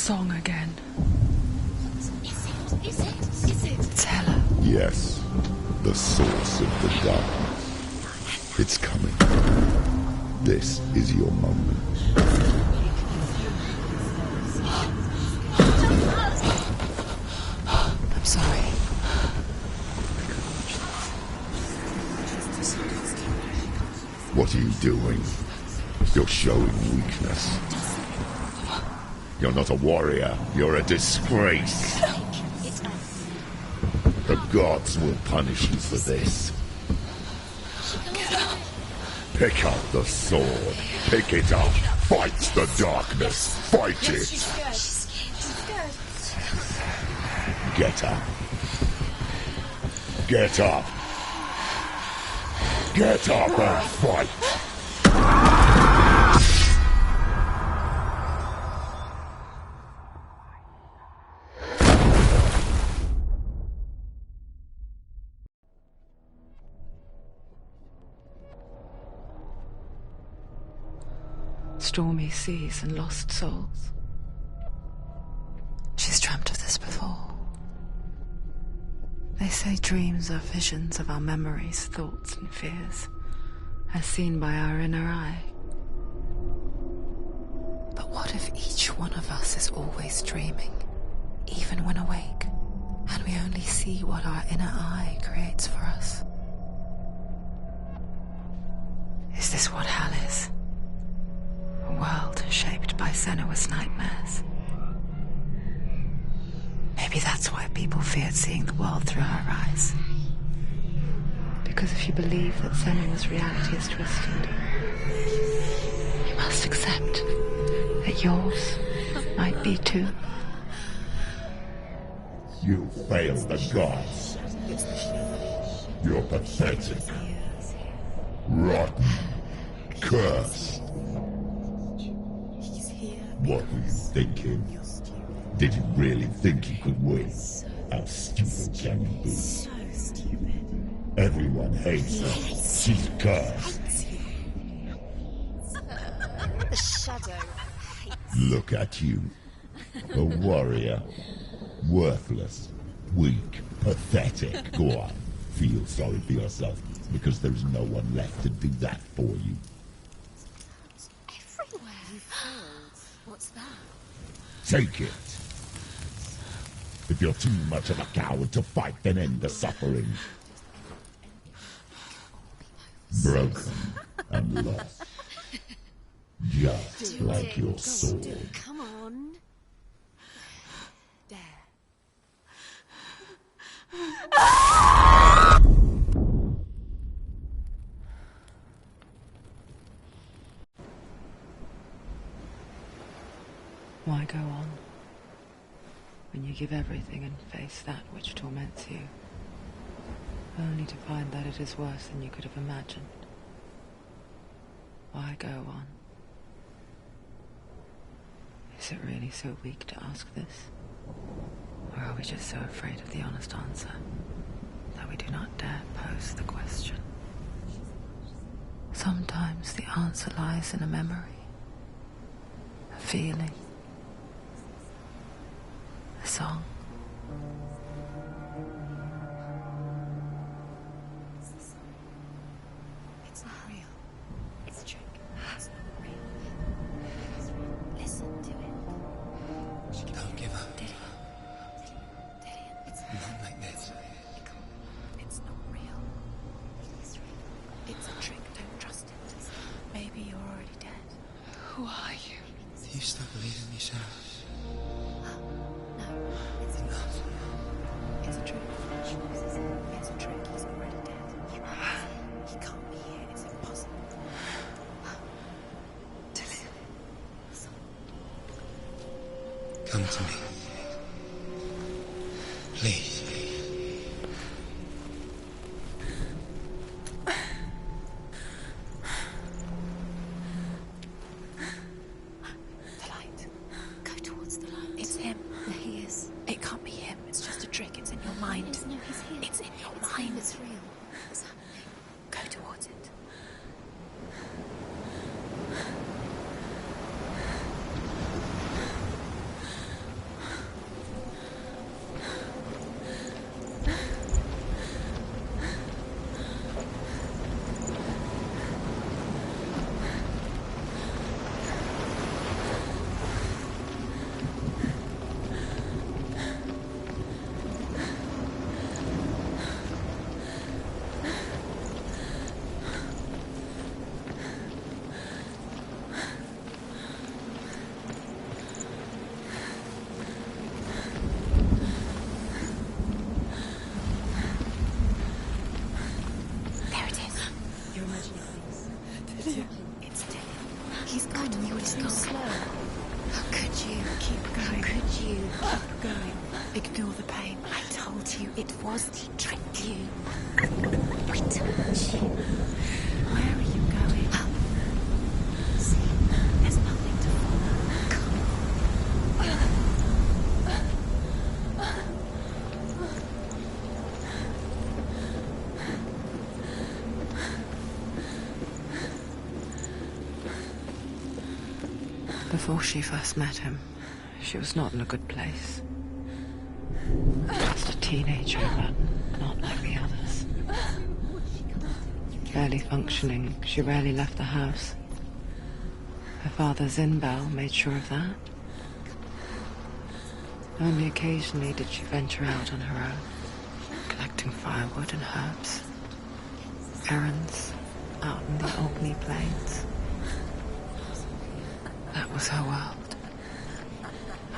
Song again. Is it? It's Hela. Yes, the source of the darkness. It's coming. This is your moment. I'm sorry. What are you doing? You're showing weakness. You're not a warrior. You're a disgrace. The gods will punish you for this. Pick up the sword. Pick it up. Fight the darkness. Fight it. Get up. Get up. Get up and fight. Stormy seas and lost souls. She's dreamt of this before. They say dreams are visions of our memories, thoughts and fears, as seen by our inner eye. But what if each one of us is always dreaming, even when awake, and we only see what our inner eye creates for us? Is this what hell is? A world shaped by Senua's nightmares. Maybe that's why people feared seeing the world through her eyes. Because if you believe that Senua's reality is twisted, you must accept that yours might be too. You failed the gods. You're pathetic. Rotten. Cursed. What were you thinking? Did you really think you could win? How stupid can you be? So stupid. Everyone hates her. She's cursed. The shadow hates. Look at you. A warrior. Worthless. Weak. Pathetic. Go on. Feel sorry for yourself, because there's no one left to do that for you. Everywhere. You failed. What's that? Take it. If you're too much of a coward to fight, then end the suffering. Broken and lost. Just like your sword. Come on. There. Why go on when you give everything and face that which torments you, only to find that it is worse than you could have imagined? Why go on? Is it really so weak to ask this? Or are we just so afraid of the honest answer that we do not dare pose the question? Sometimes the answer lies in a memory, a feeling, a song. It's not real. It's a trick. It's not real. Listen to it. Don't give up. Did it? It's Not like this. It's not real. It's a trick. Don't trust it. Maybe you're already dead. Who are you? Do you still believe in yourself? No, it's enough. It's a trick. It's a trick. He's already dead. He can't be here. It's impossible. Come to me. Please. The light. Go towards the light. It's him. There he is. It can't be him. It's just a trick. It's in your mind. No, he's here. It's in your mind. It's real. It's happening. Go towards it. you. Keep going. Ignore the pain. I told you it was to trick you. I told you. Where are you going? See, there's nothing to follow. Come on. Before she first met him, she was not in a good place. Just a teenager, but not like the others. Barely functioning, she rarely left the house. Her father's in-bell made sure of that. Only occasionally did she venture out on her own, collecting firewood and herbs. Errands out in the Orkney Plains. That was her world.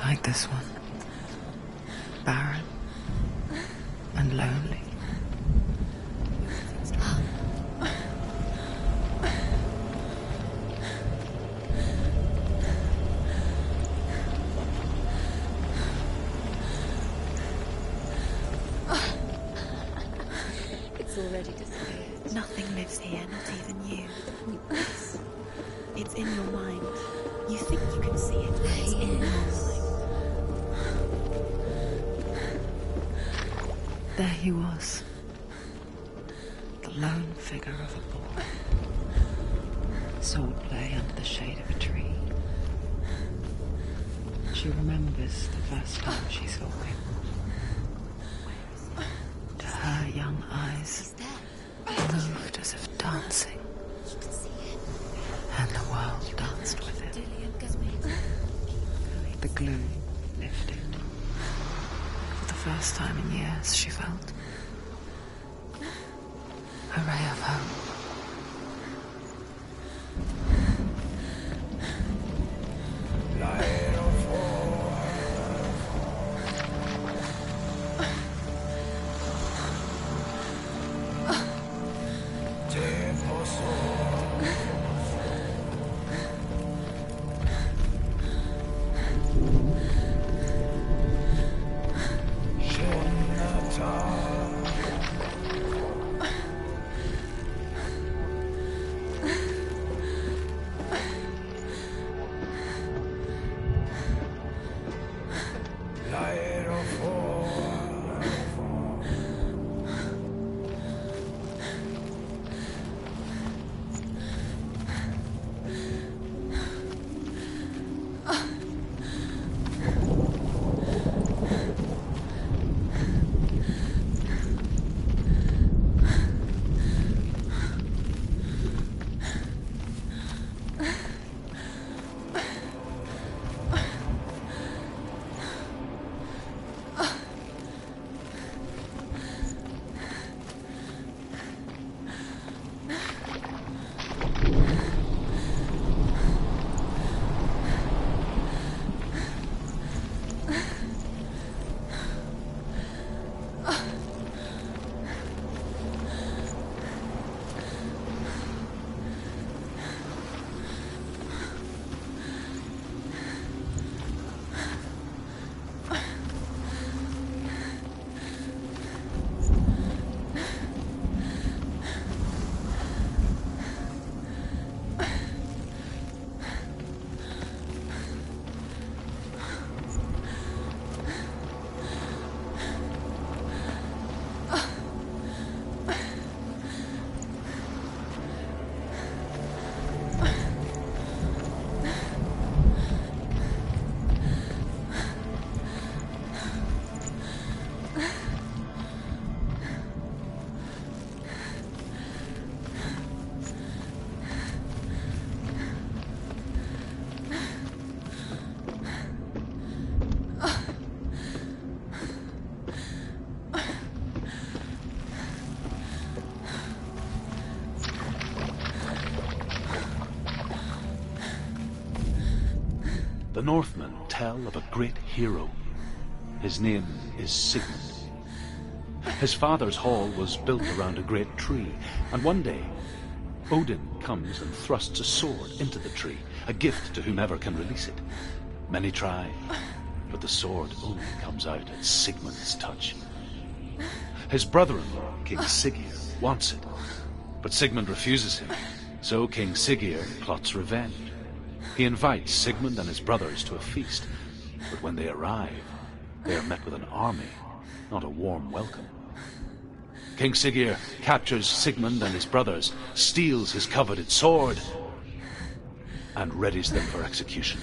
Like this one. Barren and lonely. It's already disappeared. Nothing lives here, not even you. It's in your mind. You think you can see it, but it's in your mind. There he was. The lone figure of a boy. Swordplay under the shade of a tree. She remembers the first time she saw him. To her young eyes, he moved as if dancing. And the world danced with him. The glue lifted. For the first time in years, she felt a ray of hope. The Northmen tell of a great hero. His name is Sigmund. His father's hall was built around a great tree, and one day Odin comes and thrusts a sword into the tree, a gift to whomever can release it. Many try, but the sword only comes out at Sigmund's touch. His brother-in-law, King Siggeir, wants it, but Sigmund refuses him, so King Siggeir plots revenge. He invites Sigmund and his brothers to a feast, but when they arrive, they are met with an army, not a warm welcome. King Siggeir captures Sigmund and his brothers, steals his coveted sword, and readies them for execution.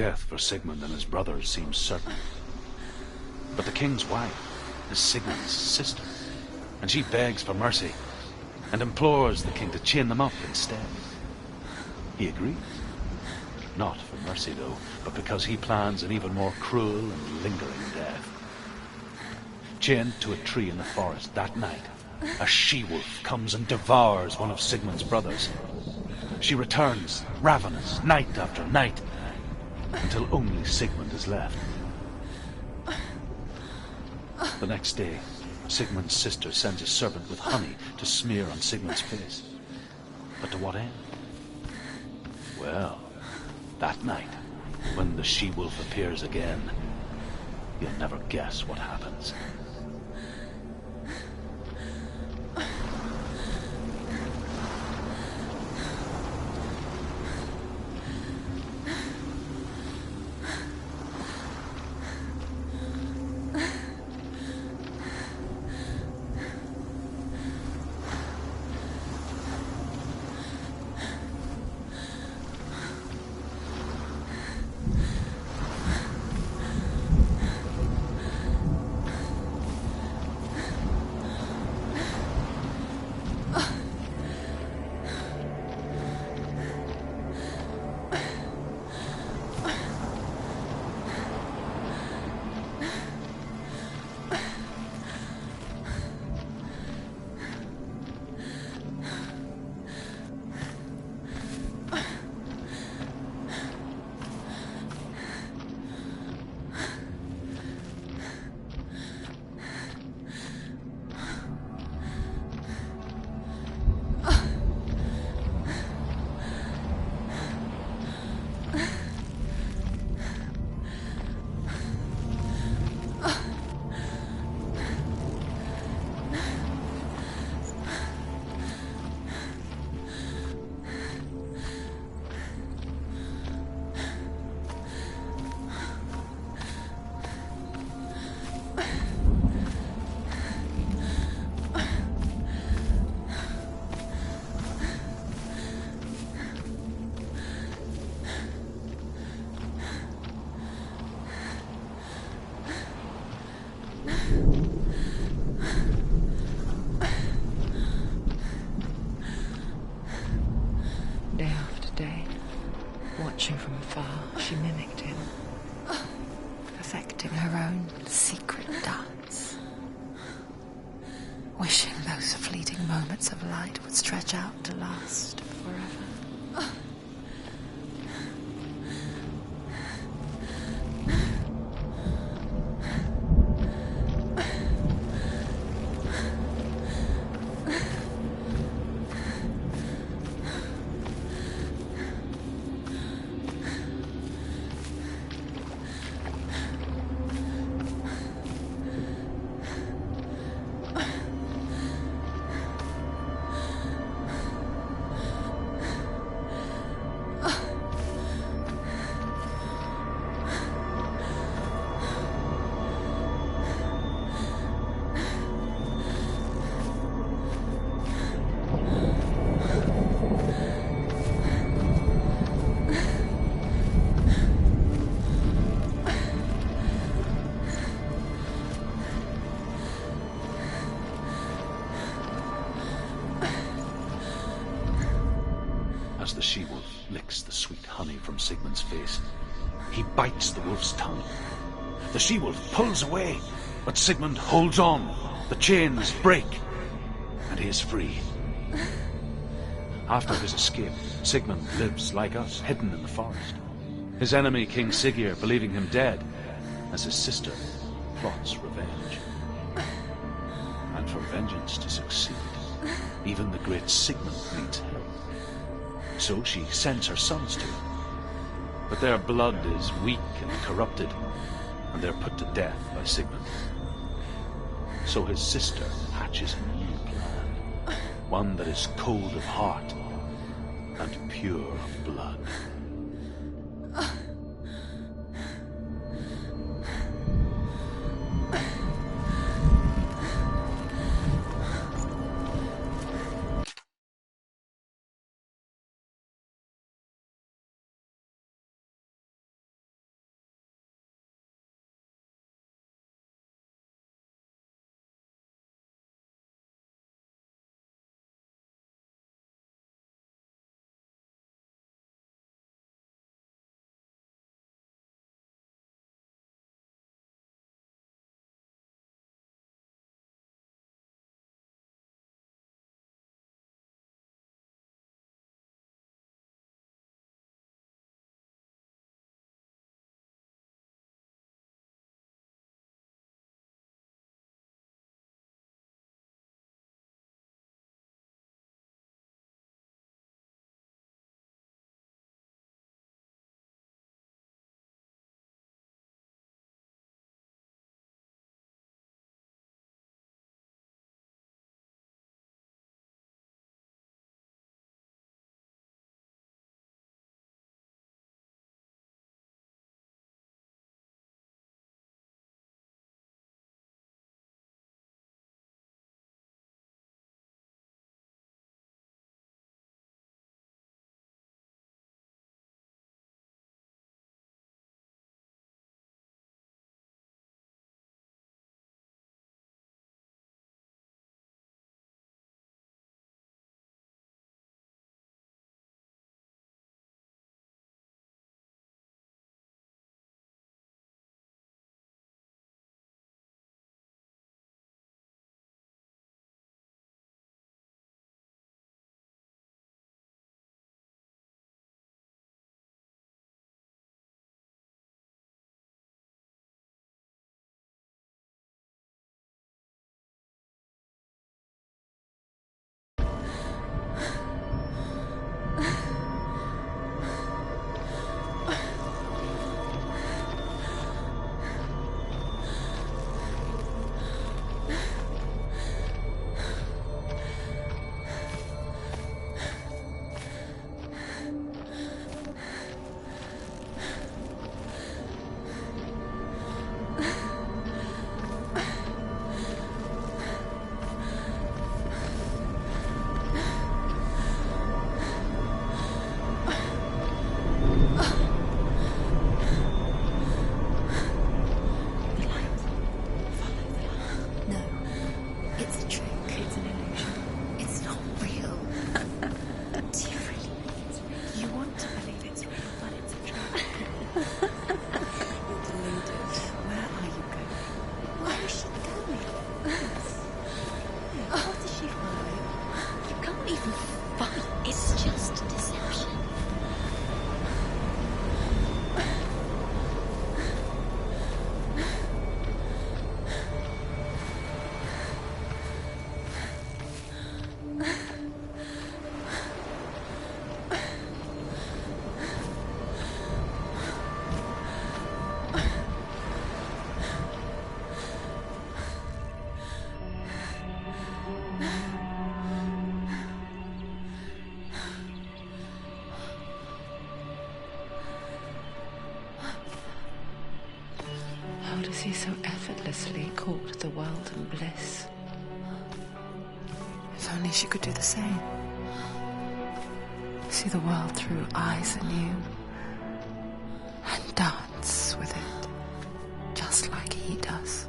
death for Sigmund and his brothers seems certain. But the king's wife is Sigmund's sister, and she begs for mercy and implores the king to chain them up instead. He agrees. Not for mercy, though, but because he plans an even more cruel and lingering death. Chained to a tree in the forest that night, a she-wolf comes and devours one of Sigmund's brothers. She returns, ravenous, night after night, until only Sigmund is left. The next day, Sigmund's sister sends a servant with honey to smear on Sigmund's face. But to what end? Well, that night, when the she-wolf appears again, you'll never guess what happens. Day after day, watching from afar, she mimicked him, perfecting her own secret dance, wishing those fleeting moments of light would stretch out to last forever. As the she-wolf licks the sweet honey from Sigmund's face, he bites the wolf's tongue. The she-wolf pulls away, but Sigmund holds on. The chains break, and he is free. After his escape, Sigmund lives like us, hidden in the forest. His enemy, King Siggeir, believing him dead, as his sister plots revenge. And for vengeance to succeed, even the great Sigmund needs help. So she sends her sons to him. But their blood is weak and corrupted, and they're put to death by Sigmund. So his sister hatches a new plan, one that is cold of heart and pure of blood. even fun. It's just deception. How does he so effortlessly court the world and bliss? If only she could do the same. See the world through eyes anew and dance with it, just like he does.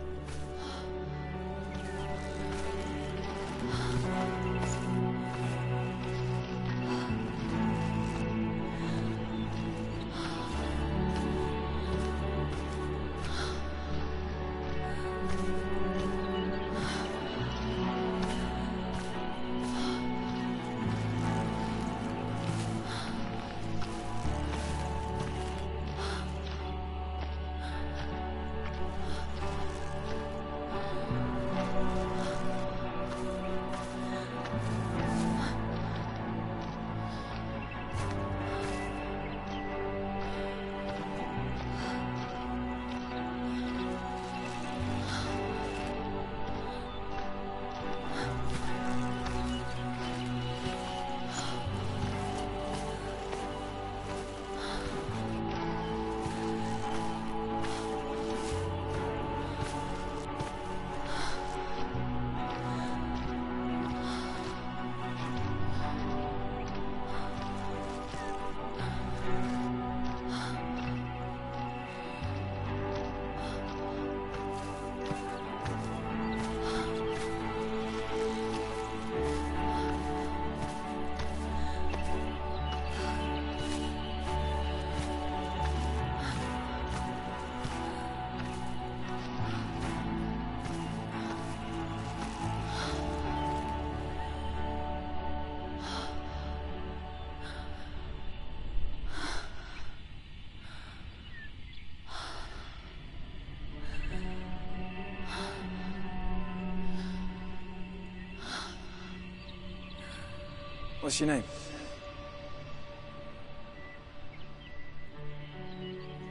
What's your name?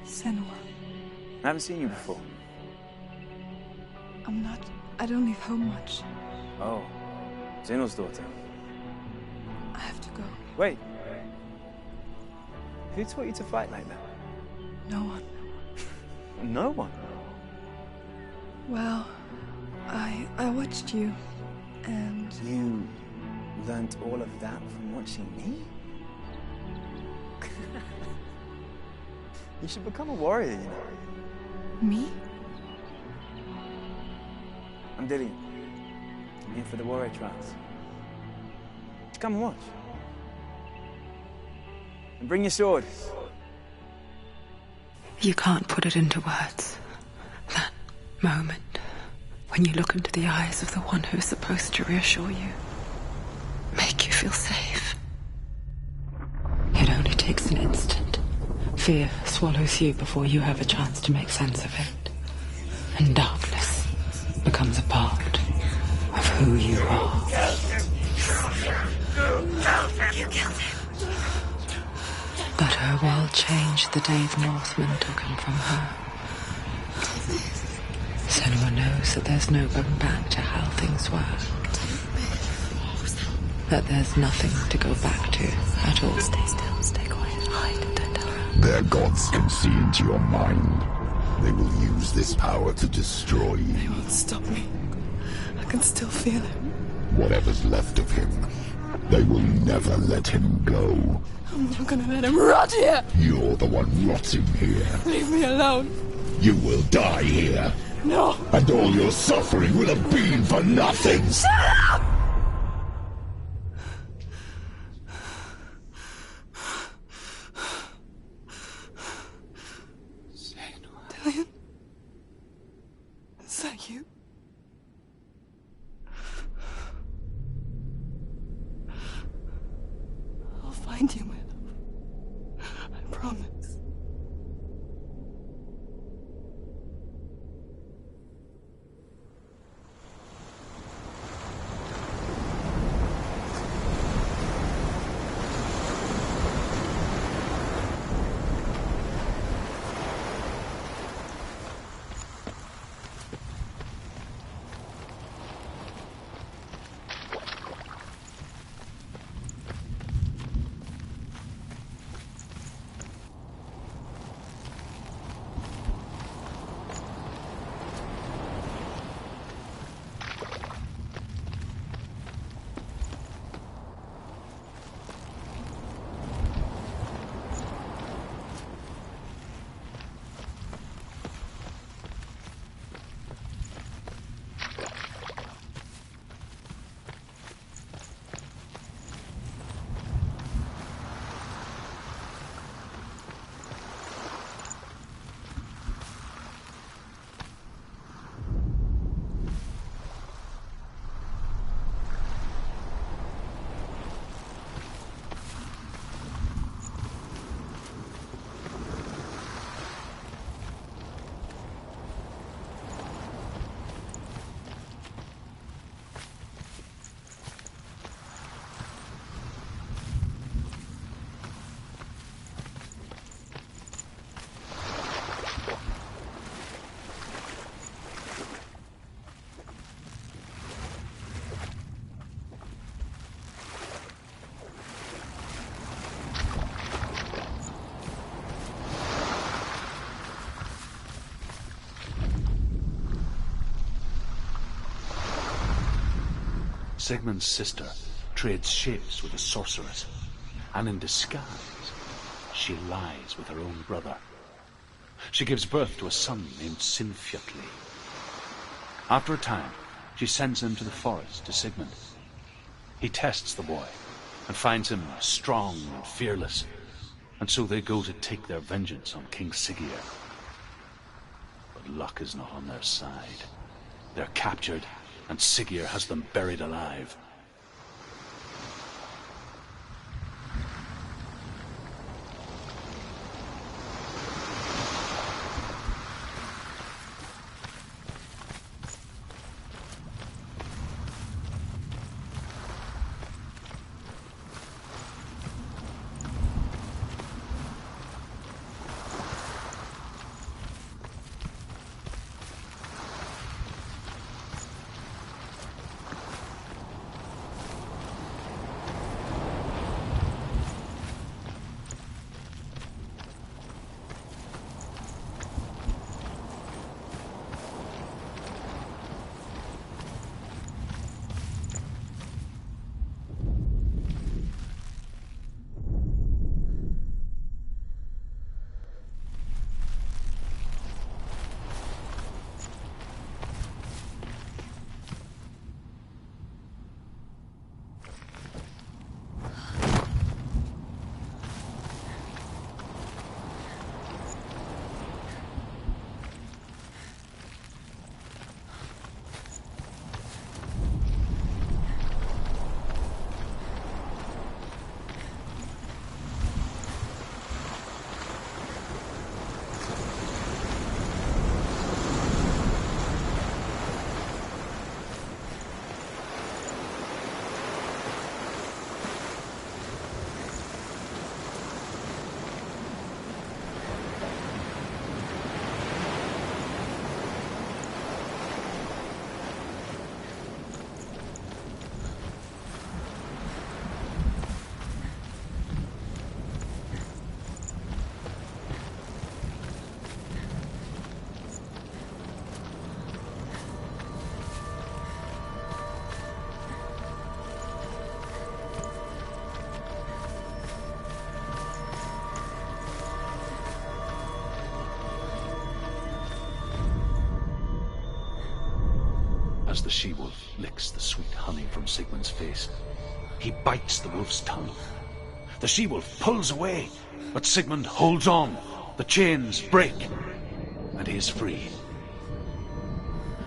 Senua. I haven't seen you before. I don't leave home much. Oh, Zenua's daughter. I have to go. Wait. Who taught you to fight like that? No one. No one? Well, I watched you, and... You learned all of that from watching me? You should become a warrior, you know. Me? I'm Dillian. I'm here for the warrior trials. Just come and watch. And bring your sword. You can't put it into words. That moment when you look into the eyes of the one who is supposed to reassure you, make you feel safe. It only takes an instant. Fear swallows you before you have a chance to make sense of it. And darkness becomes a part of who you are. You killed him. But her world changed the day the Northmen took him from her. Senua knows that there's no going back to how things were. That there's nothing to go back to at all. Stay still, stay quiet, hide, don't tell her. Their gods can see into your mind. They will use this power to destroy you. They won't stop me. I can still feel it. Whatever's left of him, they will never let him go. I'm not gonna let him rot here! You're the one rotting here. Leave me alone! You will die here. No! And all your suffering will have been for nothing! Shut up! Dillian? Is that you? find you, my love. I promise. Sigmund's sister trades shapes with a sorceress, and in disguise, she lies with her own brother. She gives birth to a son named Sinfjotli. After a time, she sends him to the forest to Sigmund. He tests the boy and finds him strong and fearless, and so they go to take their vengeance on King Siggeir. But luck is not on their side. They're captured, and Siggeir has them buried alive. As the she-wolf licks the sweet honey from Sigmund's face, he bites the wolf's tongue. The she-wolf pulls away, but Sigmund holds on. The chains break, and he is free.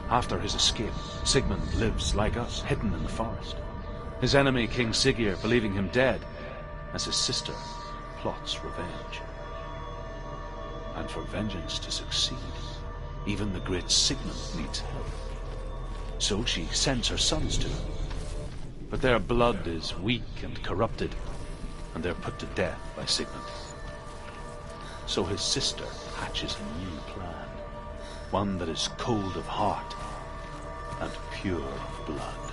After his escape, Sigmund lives like us, hidden in the forest. His enemy, King Siggeir, believing him dead, as his sister plots revenge. And for vengeance to succeed, even the great Sigmund needs help. So she sends her sons to him. But their blood is weak and corrupted, and they're put to death by Sigmund. So his sister hatches a new plan, one that is cold of heart and pure of blood.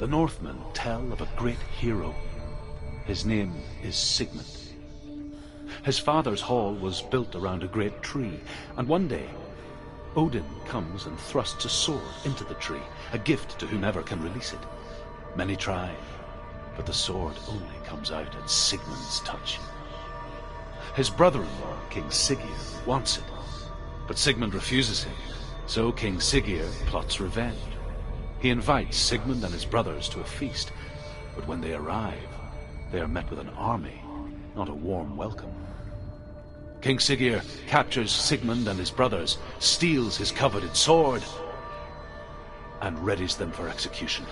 the Northmen tell of a great hero. His name is Sigmund. His father's hall was built around a great tree, and one day, Odin comes and thrusts a sword into the tree, a gift to whomever can release it. Many try, but the sword only comes out at Sigmund's touch. His brother-in-law, King Siggeir, wants it, but Sigmund refuses him, so King Siggeir plots revenge. He invites Sigmund and his brothers to a feast, but when they arrive, they are met with an army, not a warm welcome. King Siggeir captures Sigmund and his brothers, steals his coveted sword, and readies them for execution.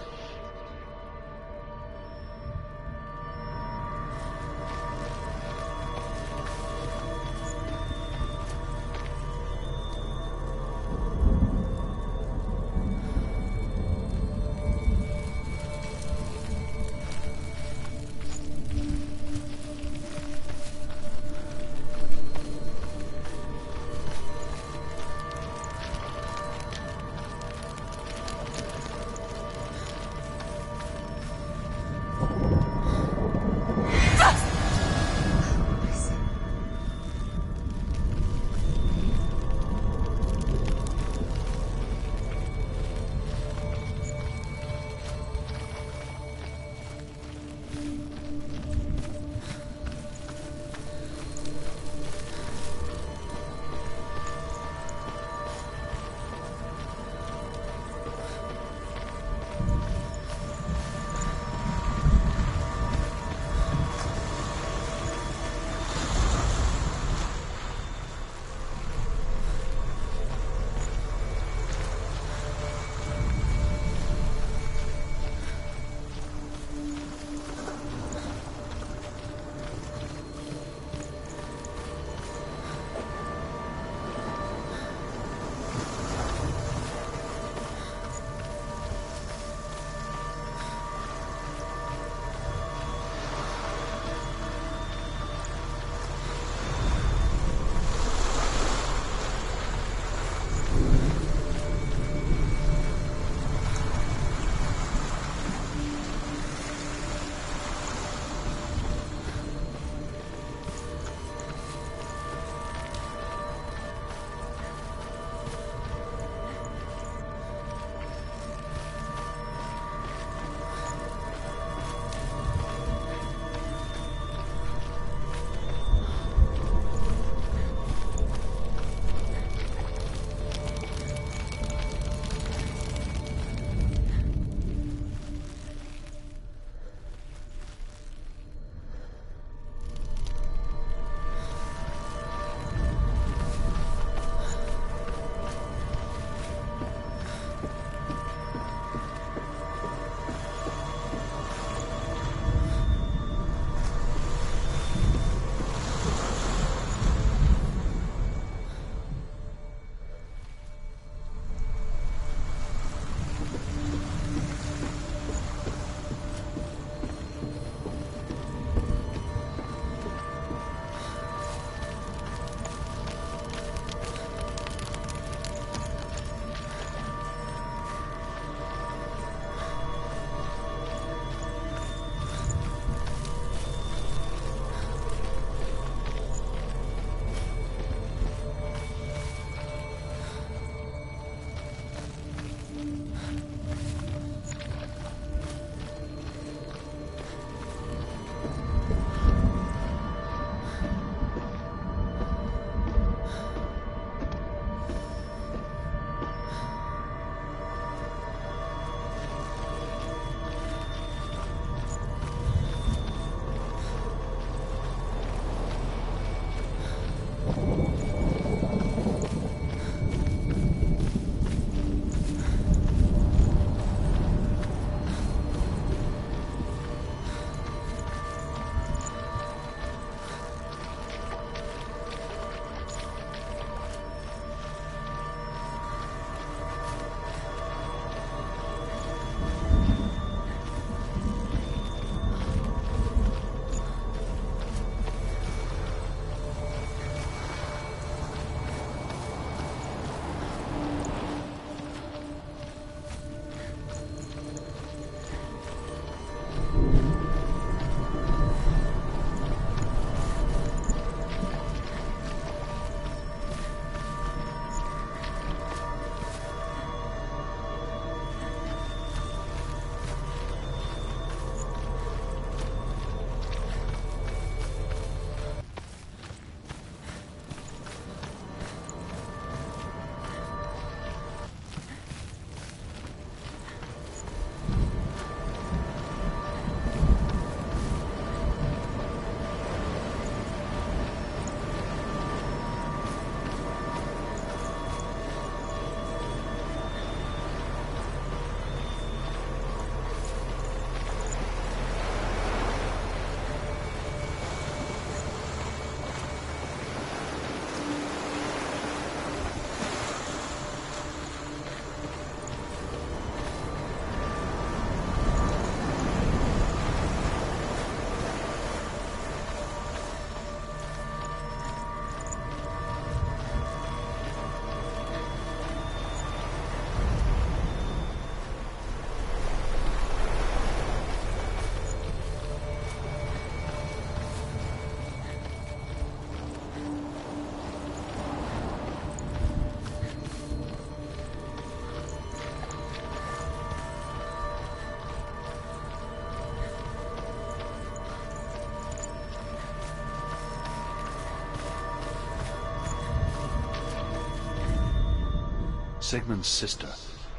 Sigmund's sister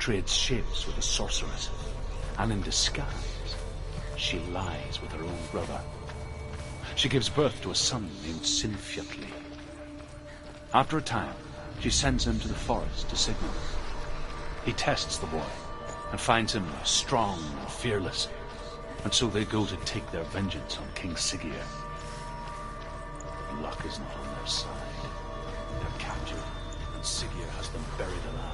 trades shapes with a sorceress, and in disguise, she lies with her own brother. She gives birth to a son named Sinfjotli. After a time, she sends him to the forest to Sigmund. He tests the boy and finds him strong and fearless, and so they go to take their vengeance on King Siggeir. Luck is not on their side. They're captured, and Siggeir has them buried alive.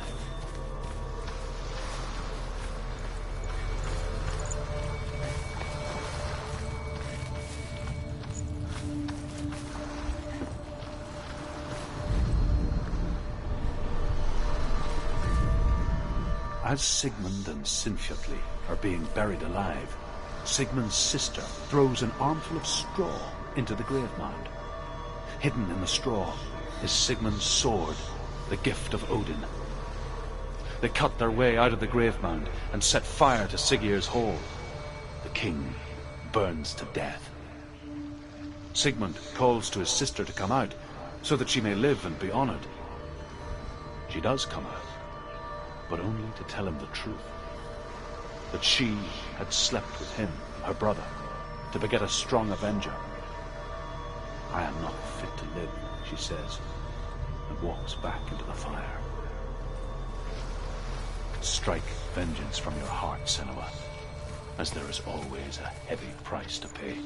As Sigmund and Sinfjotli are being buried alive, Sigmund's sister throws an armful of straw into the grave mound. Hidden in the straw is Sigmund's sword, the gift of Odin. They cut their way out of the grave mound and set fire to Siggeir's hall. The king burns to death. Sigmund calls to his sister to come out so that she may live and be honored. She does come out, but only to tell him the truth. That she had slept with him, her brother, to beget a strong avenger. I am not fit to live, she says, and walks back into the fire. Strike vengeance from your heart, Senua, as there is always a heavy price to pay.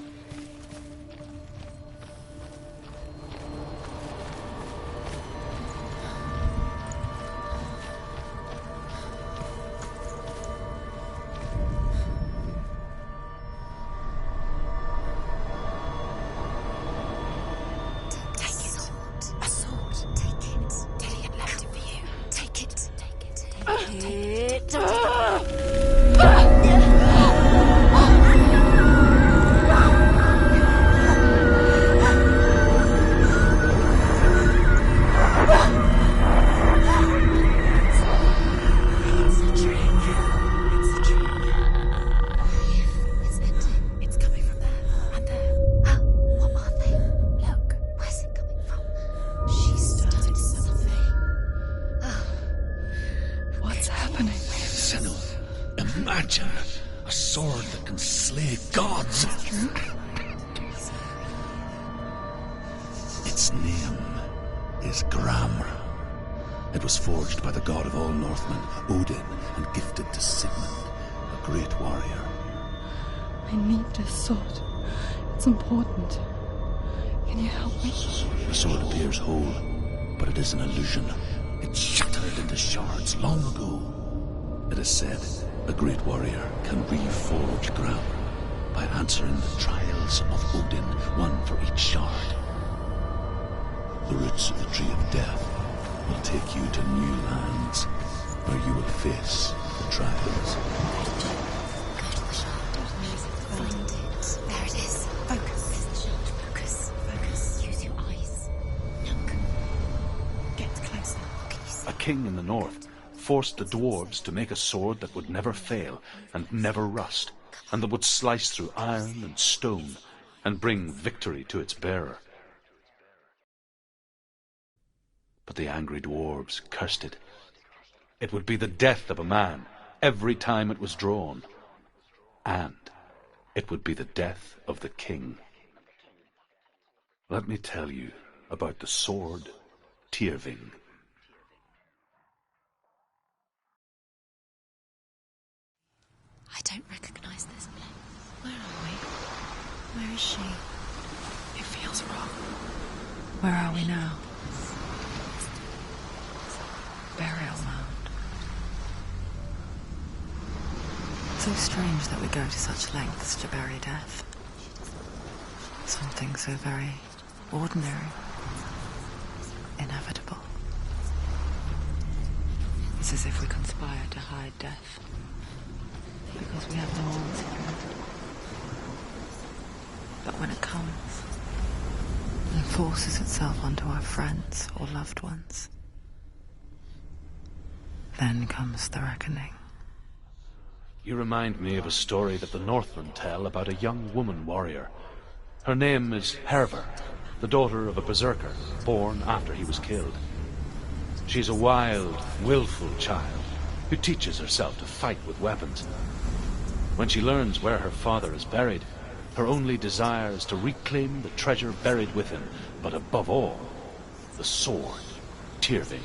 Imagine a sword that can slay gods. Its name is Gramr. It was forged by the god of all Northmen, Odin, and gifted to Sigmund, a great warrior. I need this sword. It's important. Can you help me? The sword appears whole, but it is an illusion. It shattered into shards long ago. It is said a great warrior can reforge Gramr by answering the trials of Odin, one for each shard. The roots of the Tree of Death will take you to new lands where you will face the trials. Go to the shard. Find it. There it is. Focus. Focus. Focus. Use your eyes. Look. Get closer. A king in the north forced the dwarves to make a sword that would never fail and never rust, and that would slice through iron and stone and bring victory to its bearer. But the angry dwarves cursed it. It would be the death of a man every time it was drawn, and it would be the death of the king. Let me tell you about the sword Tyrving. I don't recognize this place. Where are we? Where is she? It feels wrong. Where are we now? Burial mound. So strange that we go to such lengths to bury death. Something so very ordinary, inevitable. It's as if we conspire to hide death, because we have no answer for it. But when it comes, and forces itself onto our friends or loved ones, then comes the reckoning. You remind me of a story that the Northmen tell about a young woman warrior. Her name is Hervor, the daughter of a berserker, born after he was killed. She's a wild, willful child who teaches herself to fight with weapons. When she learns where her father is buried, her only desire is to reclaim the treasure buried with him, but above all, the sword, Tyrving.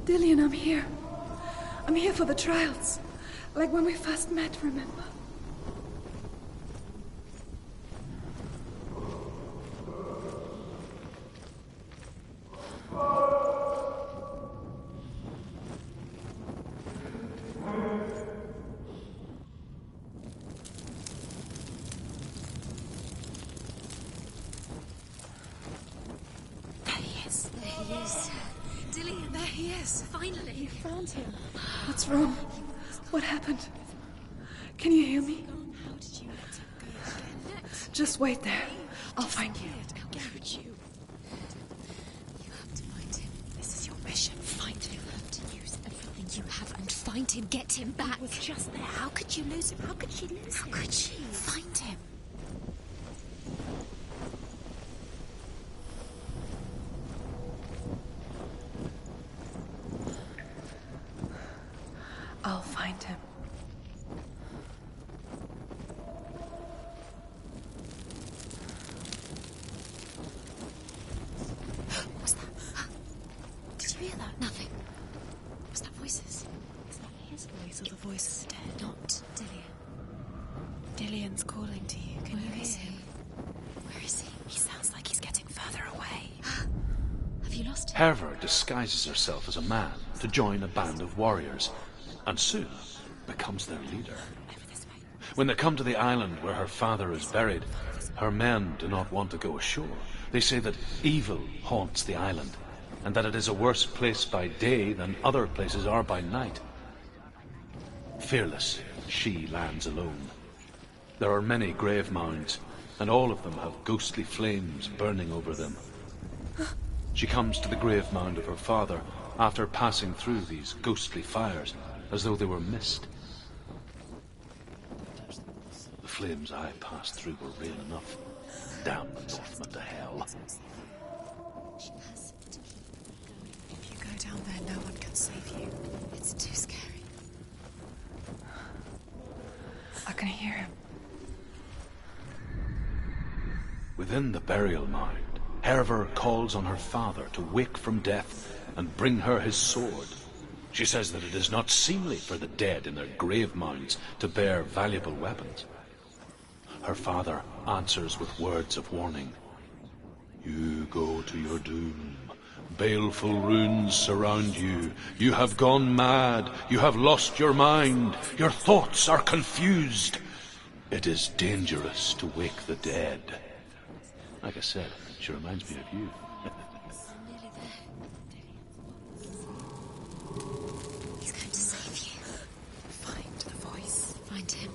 Dillian, I'm here. I'm here for the trials. Like when we first met, remember? What's wrong? What happened? Can you hear me? How did you let him go again? Just wait there. I'll find you. How could you? You have to find him. This is your mission. Find him. You have to use everything you have and find him. Get him back. He was just there. How could you lose him? How could she lose him? How could she? Find him. I'll find him. What's that? Did you hear that? Nothing. Was that voices? Is that his voice or the voice of the dead? Not Dillian. Dillian's calling to you. Can you hear him? Where is he? He sounds like he's getting further away. Have you lost him? Herver disguises herself as a man to join a band of warriors, and soon becomes their leader. When they come to the island where her father is buried, her men do not want to go ashore. They say that evil haunts the island, and that it is a worse place by day than other places are by night. Fearless, she lands alone. There are many grave mounds, and all of them have ghostly flames burning over them. She comes to the grave mound of her father after passing through these ghostly fires, as though they were mist. The flames I passed through were real enough. Damn the Northmen to hell. She has to keep going. If you go down there, no one can save you. It's too scary. I can hear him. Within the burial mound, Herver calls on her father to wake from death and bring her his sword. She says that it is not seemly for the dead in their grave mounds to bear valuable weapons. Her father answers with words of warning. You go to your doom. Baleful runes surround you. You have gone mad. You have lost your mind. Your thoughts are confused. It is dangerous to wake the dead. Like I said, she reminds me of you. He's going to save you. Find the voice. Find him.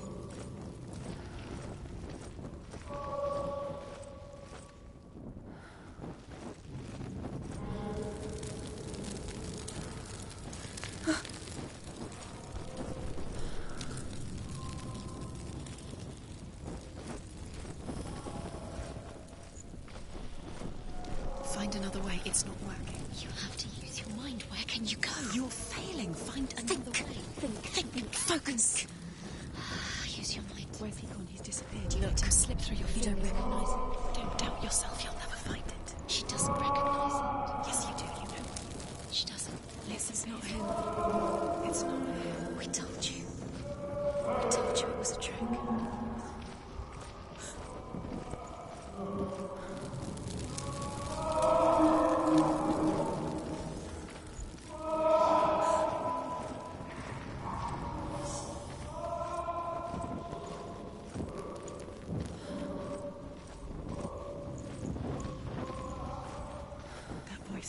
Find another way. It's not working. You have to use your mind. Where can you go? You're failing. Find another way. Think. Focus. Use your mind. Where's he gone? He's disappeared. You let him slip through your fingers. You don't recognize it. Don't doubt yourself. You'll never find it. She doesn't recognize it. Yes, you do. You know. She doesn't. Listen, it's not him. It's not him. We told you. We told you it was a trick.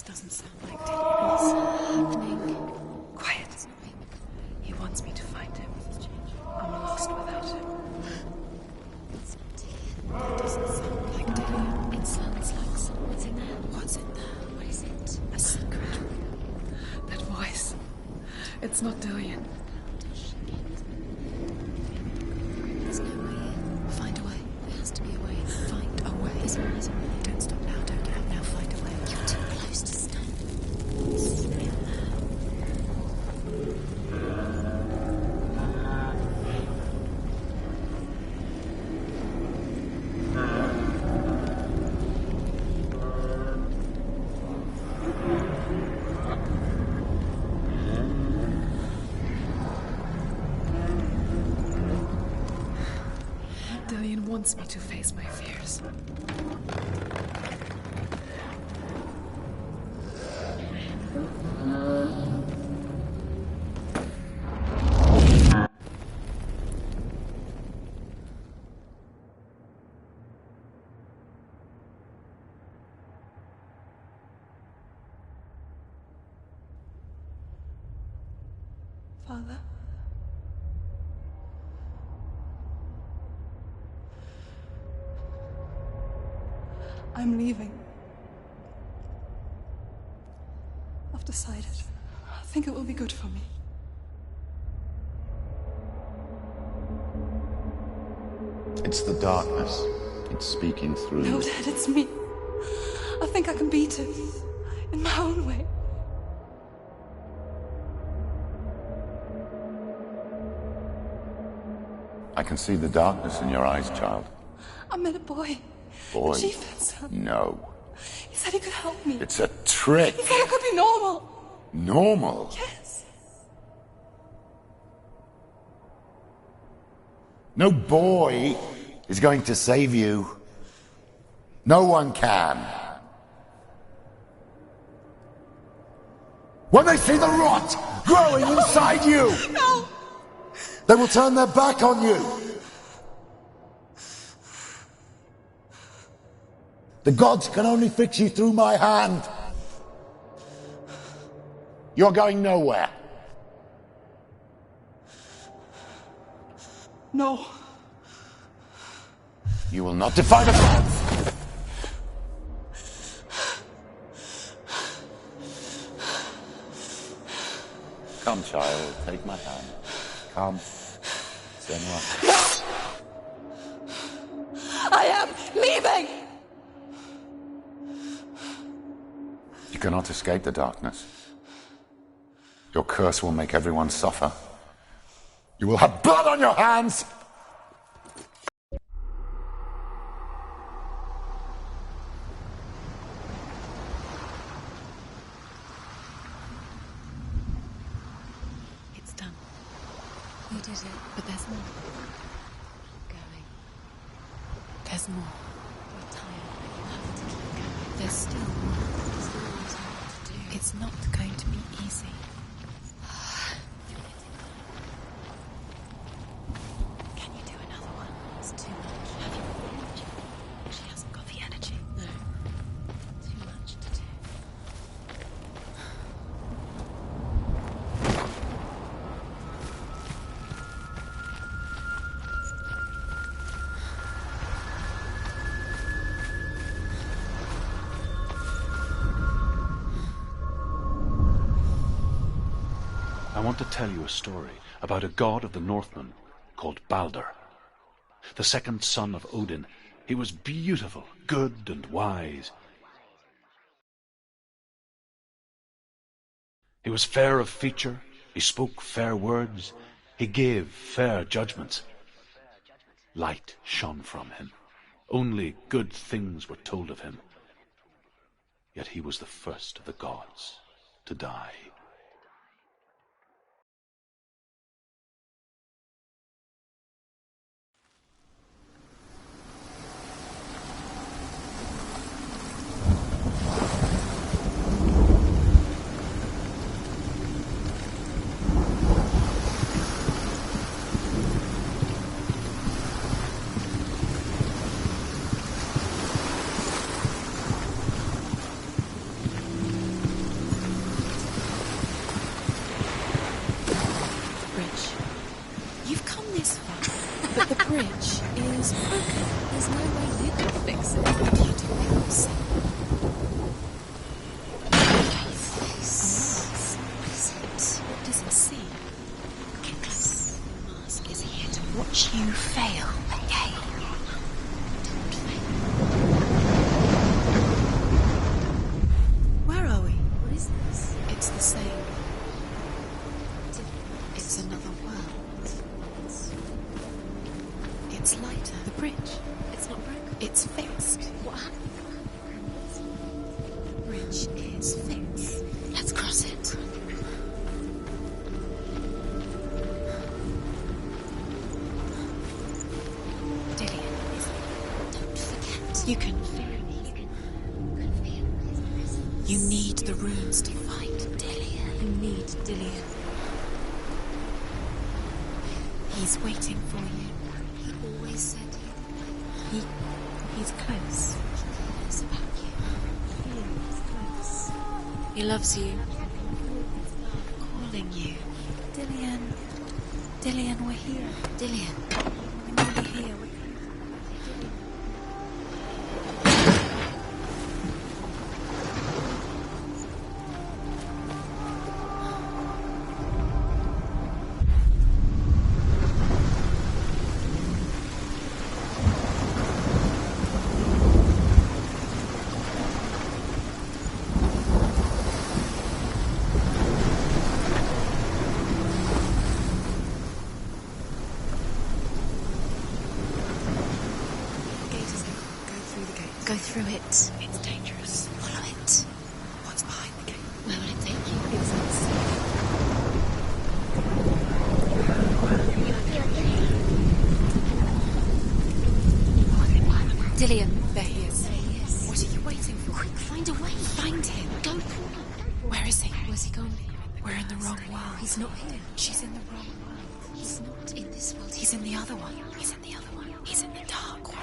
Doesn't sound like Dillian. What's happening? Quiet. He wants me to find him. I'm lost without him. It's not Dillian. That doesn't sound like Dillian. It sounds like someone's in there. What's in there? What is it? A secret. That voice. It's not Dillian. There's no way in. Find a way. There has to be a way. Find a way. There's always a way. Don't stop now. Don't give up now. Find a way. You're too close to stop. Dillian wants me to face my fears. Father? I'm leaving. I've decided. I think it will be good for me. It's the darkness. It's speaking through. No, Dad, it's me. I think I can beat it. In my own way. I can see the darkness in your eyes, child. I met a boy. Boy. The chieftain's son. No. He said he could help me. It's a trick. He said I could be normal. Normal? Yes. No boy is going to save you. No one can. When they see the rot growing inside you, No! they will turn their back on you. The gods can only fix you through my hand. You're going nowhere. No. You will not defy the gods. Come, child, take my hand. Come. Senua. I am leaving! You cannot escape the darkness. Your curse will make everyone suffer. You will have blood on your hands! It's done. You did it, but there's more. Keep going. There's more. You're tired, but you have to keep going. There's still more. There's always more to do. It's not going to be easy. Can you do another one? want to tell you a story about a god of the Northmen called Balder. The second son of Odin. He was beautiful, good, and wise. He was fair of feature, he spoke fair words, he gave fair judgments. Light shone from him. Only good things were told of him. Yet he was the first of the gods to die. He loves you. Calling you. Dillian. Dillian, we're here. Dillian. We're nearly here. Go through it. It's dangerous. Follow it. What's behind the gate? Where will it take you? It's unsafe. Dillian, there he is. What are you waiting for? Quick, find a way. Find him. Go. Where is he? Where's he gone? We're in the wrong world. He's not here. She's in the wrong world. He's not in this world. He's in the other one. He's in the other one. He's in the dark world.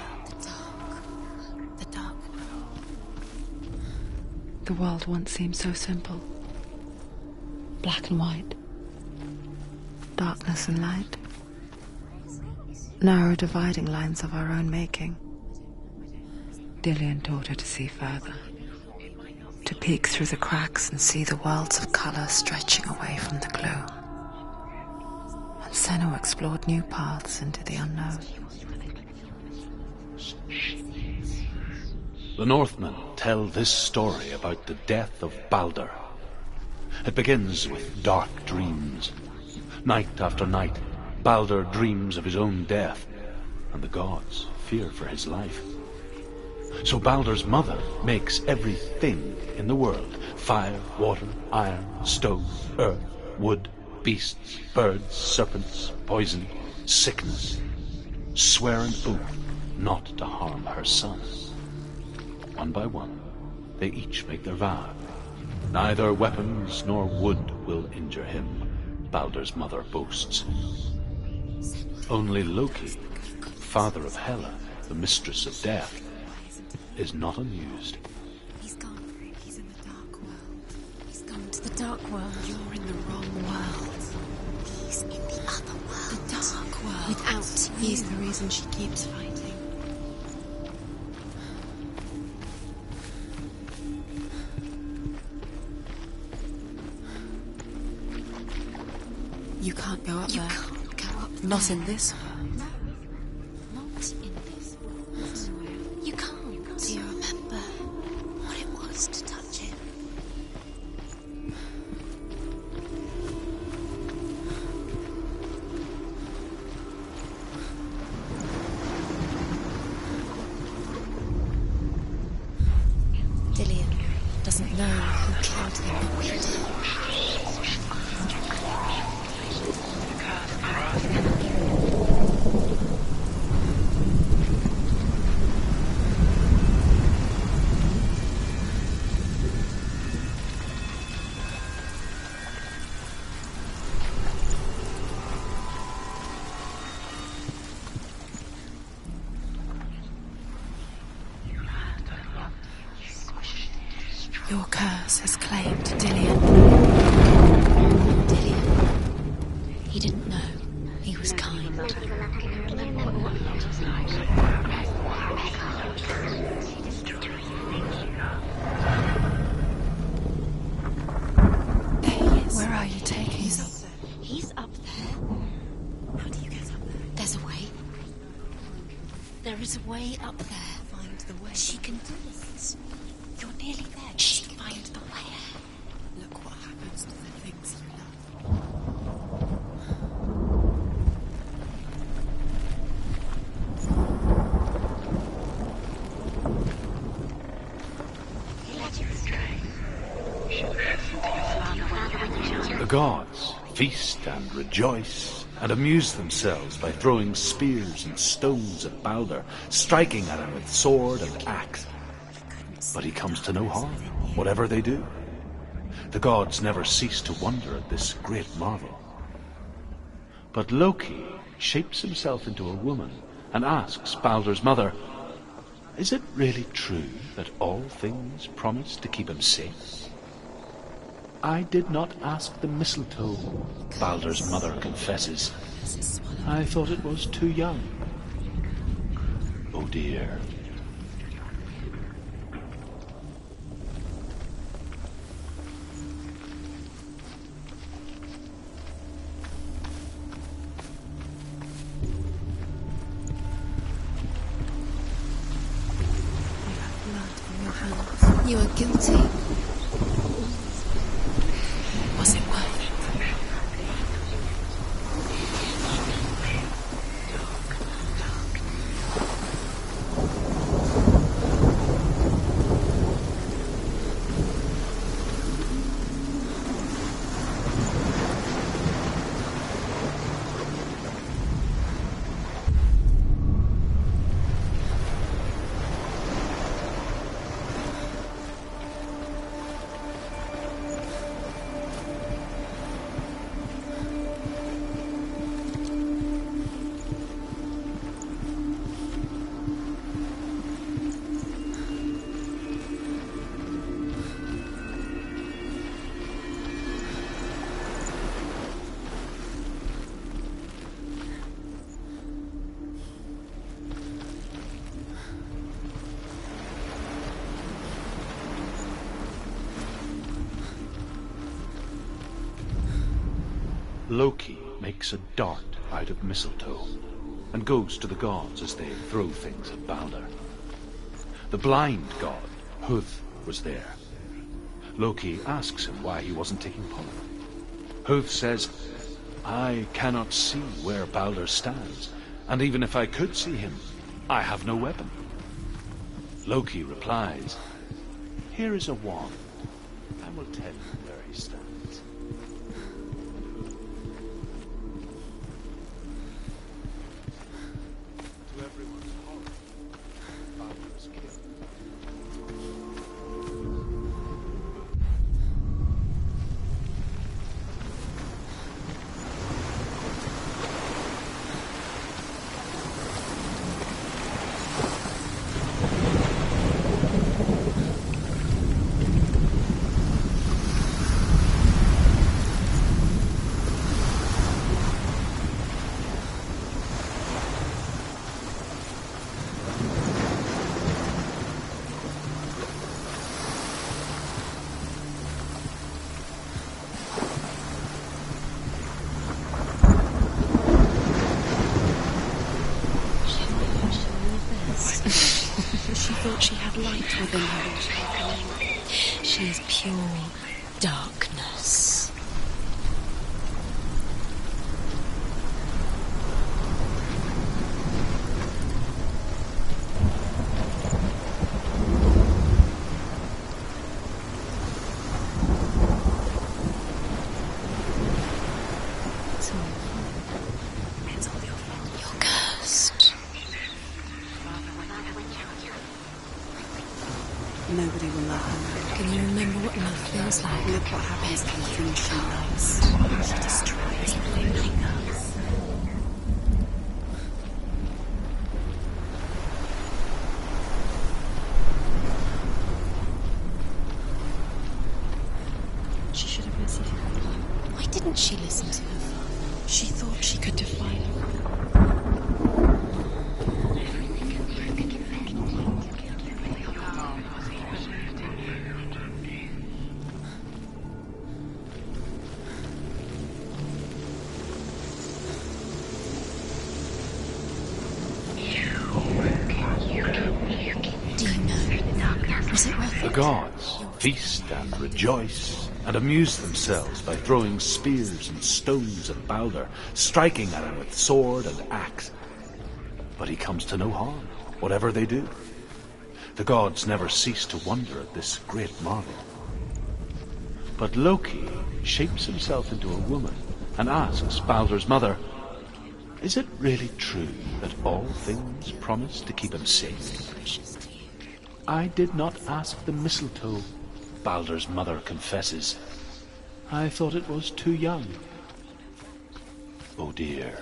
The world once seemed so simple. Black and white. Darkness and light. Narrow dividing lines of our own making. Dillian taught her to see further. To peek through the cracks and see the worlds of colour stretching away from the gloom. And Senua explored new paths into the unknown. The Northmen tell this story about the death of Balder. It begins with dark dreams. Night after night, Balder dreams of his own death, and the gods fear for his life. So Balder's mother makes everything in the world: fire, water, iron, stone, earth, wood, beasts, birds, serpents, poison, sickness. Swear an oath not to harm her son. One by one, they each make their vow. Neither weapons nor wood will injure him, Balder's mother boasts. Only Loki, father of Hela, the mistress of death, is not amused. He's gone. He's in the dark world. He's gone to the dark world. You're in the wrong world. He's in the other world. The dark world. Without you. He's the reason she keeps fighting. Go up there. You can't go up there. Not in this world. No, not in this world. You can't. Do you remember what it was to touch him? Dillian doesn't know who killed him, but we do. Your curse has claimed Dillian. Dillian. He didn't know. He was kind. There he is. Where are you taking him? He's up there. He's up there. How do you get up there? There's a way. There is a way up there. Find the way. She can do it. You're nearly there. She can find the way. Look what happens to the things you love. He let you stray. You should listen to your father when you were young. The gods feast and rejoice and amuse themselves by throwing spears and stones at Balder, striking at him with sword and axe. But he comes to no harm, whatever they do. The gods never cease to wonder at this great marvel. But Loki shapes himself into a woman and asks Balder's mother, "Is it really true that all things promise to keep him safe?" "I did not ask the mistletoe," Balder's mother confesses. "I thought it was too young." Oh dear. You are guilty. Was it worth it? Loki makes a dart out of mistletoe and goes to the gods as they throw things at Balder. The blind god, Huth, was there. Loki asks him why he wasn't taking part. Huth says, "I cannot see where Balder stands, and even if I could see him, I have no weapon." Loki replies, "Here is a wand. I will tell you where he stands." To everyone's horror, Balder is killed. thought she had light within her. She is pure darkness. Nobody will love her. Can you remember what love feels like? Look what happens to the things she loves. She destroys everything else. She should have listened to her. Why didn't she listen to her father? She thought she could defy him. The gods feast and rejoice and amuse themselves by throwing spears and stones at Baldur, striking at him with sword and axe. But he comes to no harm, whatever they do. The gods never cease to wonder at this great marvel. But Loki shapes himself into a woman and asks Baldur's mother, "Is it really true that all things promise to keep him safe?" "I did not ask the mistletoe," Baldur's mother confesses. "I thought it was too young." Oh dear.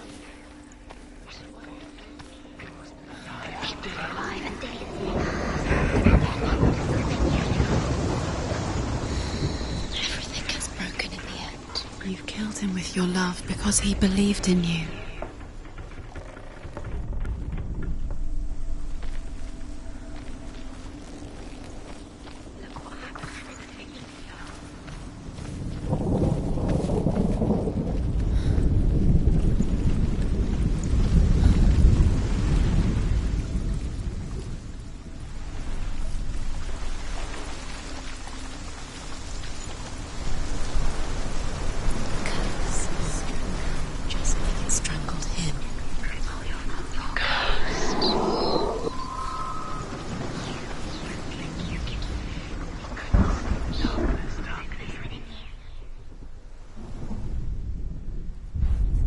Everything gets broken in the end. You killed him with your love because he believed in you. Just like it strangled him.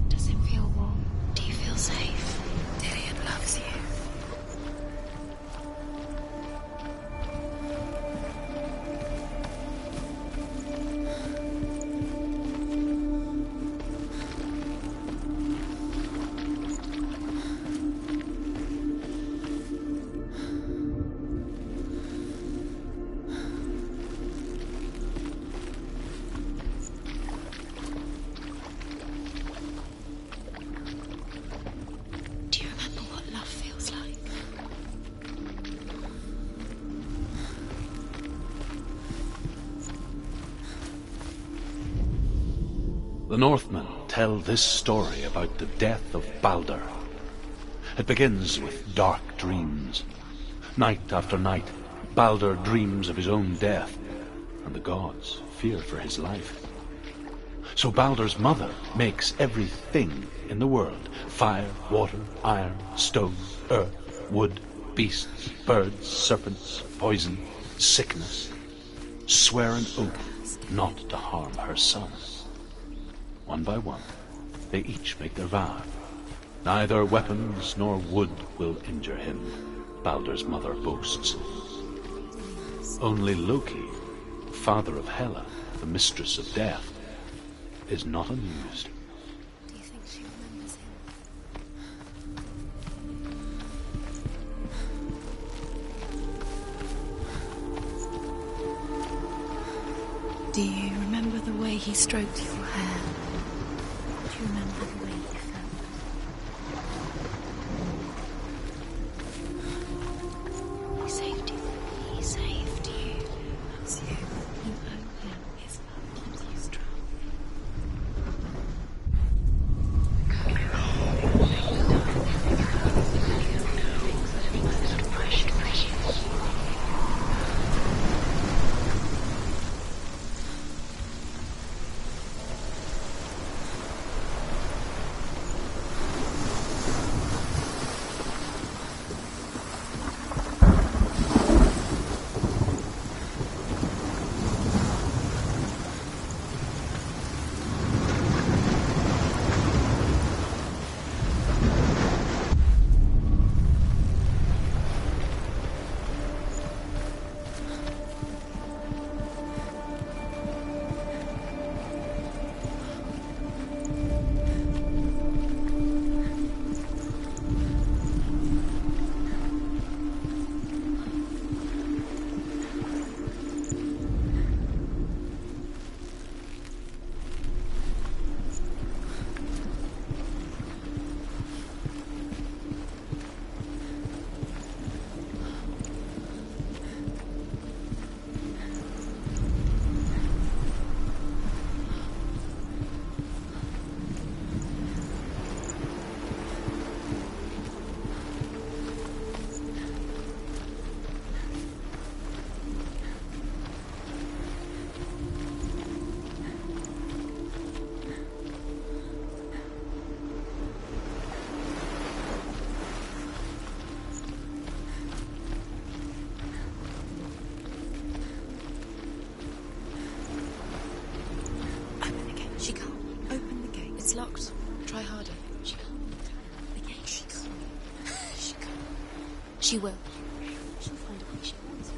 Does it feel warm? Do you feel safe? Dillian loves you. Do you remember what love feels like? The Northmen tell this story about the death of Baldur. It begins with dark dreams. Night after night, Baldur dreams of his own death, and the gods fear for his life. So Baldur's mother makes everything in the world: fire, water, iron, stone, earth, wood, beasts, birds, serpents, poison, sickness, swear an oath not to harm her son. One by one, they each make their vow. Neither weapons nor wood will injure him, Baldur's mother boasts. Only Loki, father of Hela, the mistress of death, is not amused. Do you think she remembers him? Do you remember the way he stroked your hair? Do you remember the way you felt? He saved you. He saved you. Loves you. You owe him. His love keeps you strong. She will. She'll find a way she wants to.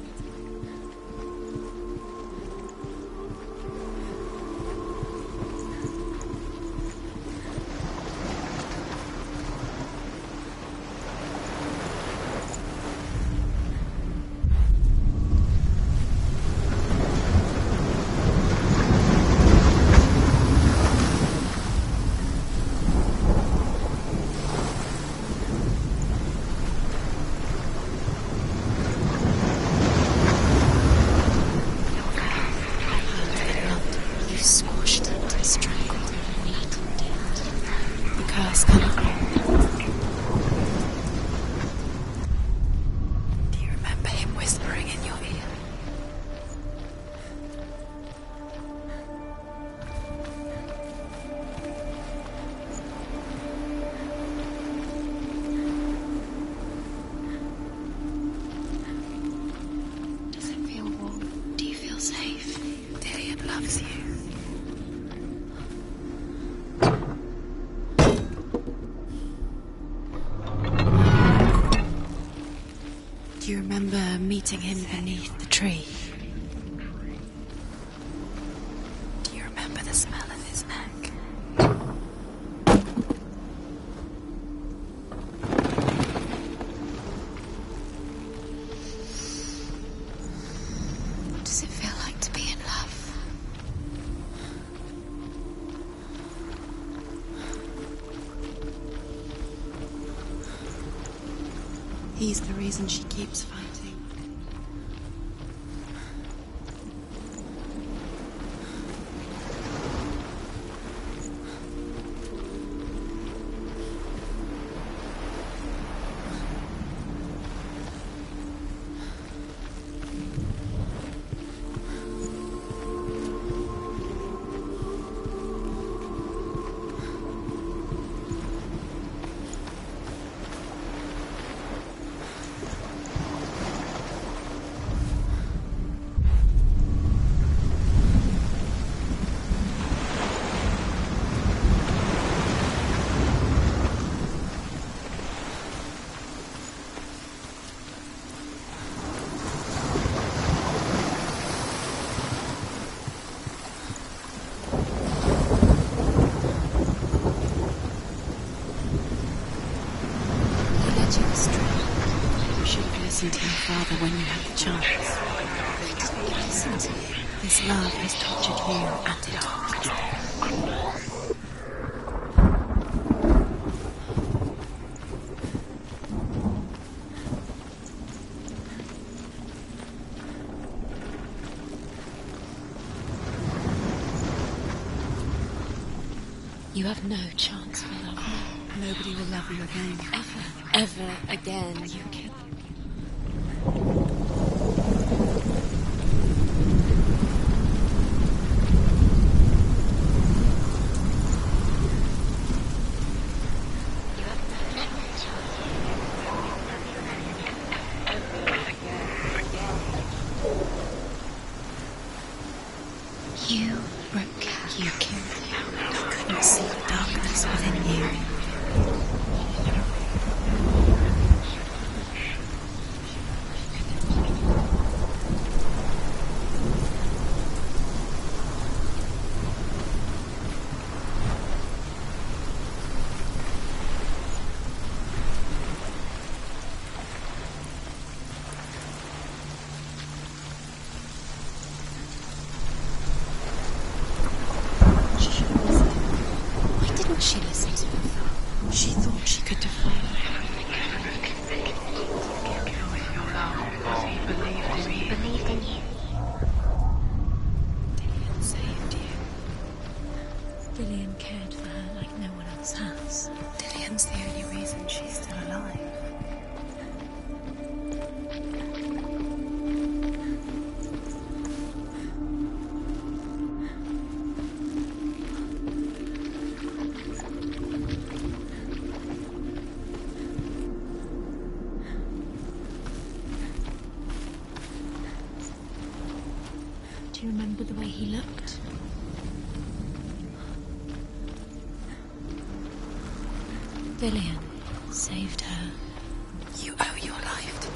Do you remember meeting him beneath the tree? Do you remember the smell of his neck? What does it feel like to be in love? He's the reason she keeps fighting. Listen to your father when you have the chance. He didn't listen to you. His love has tortured you and it tortures. You have no chance for love now. Nobody will love you again. Ever again. You can. You broke, you killed him. I couldn't see the darkness within you. She listened to him. She thought she could defy him. He believed in you. Dillian saved you. Dillian cared for her like no one else has. Dillian's the only reason she's still alive. Do you remember the way he looked? Dillian saved her. You owe your life to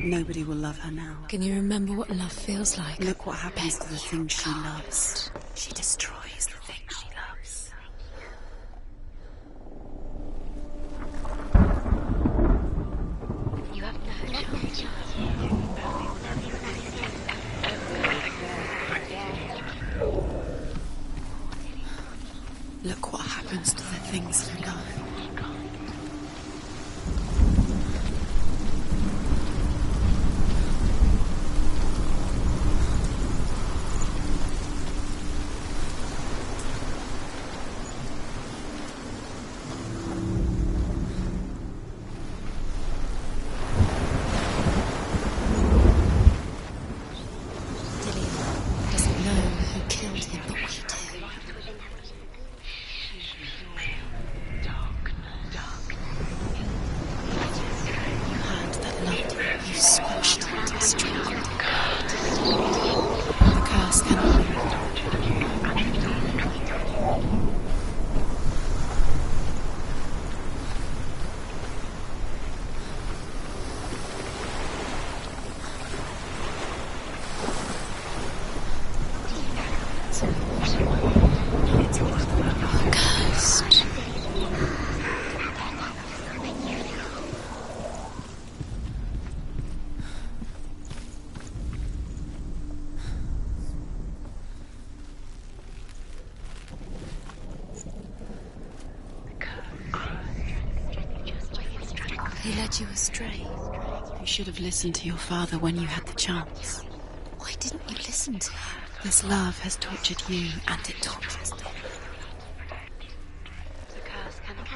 Nobody will love her now. Can you remember what love feels like? Look what happens to the things she loves. She destroys the things she loves. You have Look what happens to the things you love. He led you astray. You should have listened to your father when you had the chance. Why didn't you listen to him? This love has tortured you, and it tortures them. The curse cannot be.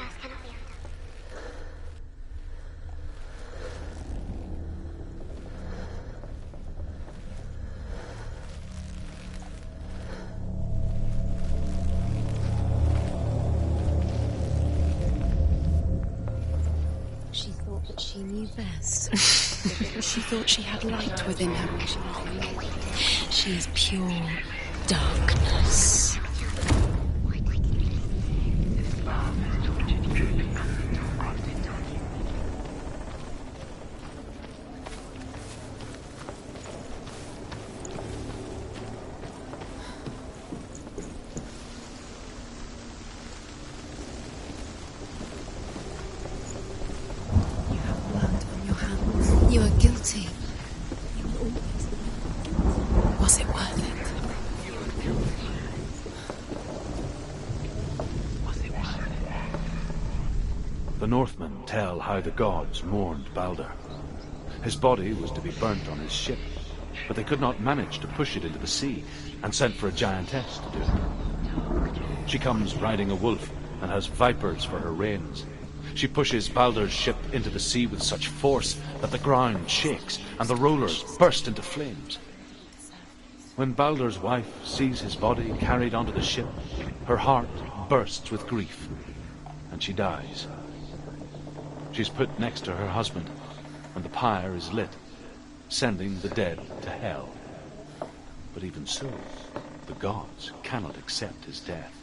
She thought that she knew best. She thought she had light within her. She is pure darkness. You have blood on your hands. You are guilty. You will always be. Was it worth it? The Northmen tell how the gods mourned Baldur. His body was to be burnt on his ship, but they could not manage to push it into the sea, and sent for a giantess to do it. She comes riding a wolf and has vipers for her reins. She pushes Baldur's ship into the sea with such force that the ground shakes and the rollers burst into flames. When Baldur's wife sees his body carried onto the ship, her heart bursts with grief, and she dies. She's put next to her husband, and the pyre is lit, sending the dead to hell. But even so, the gods cannot accept his death.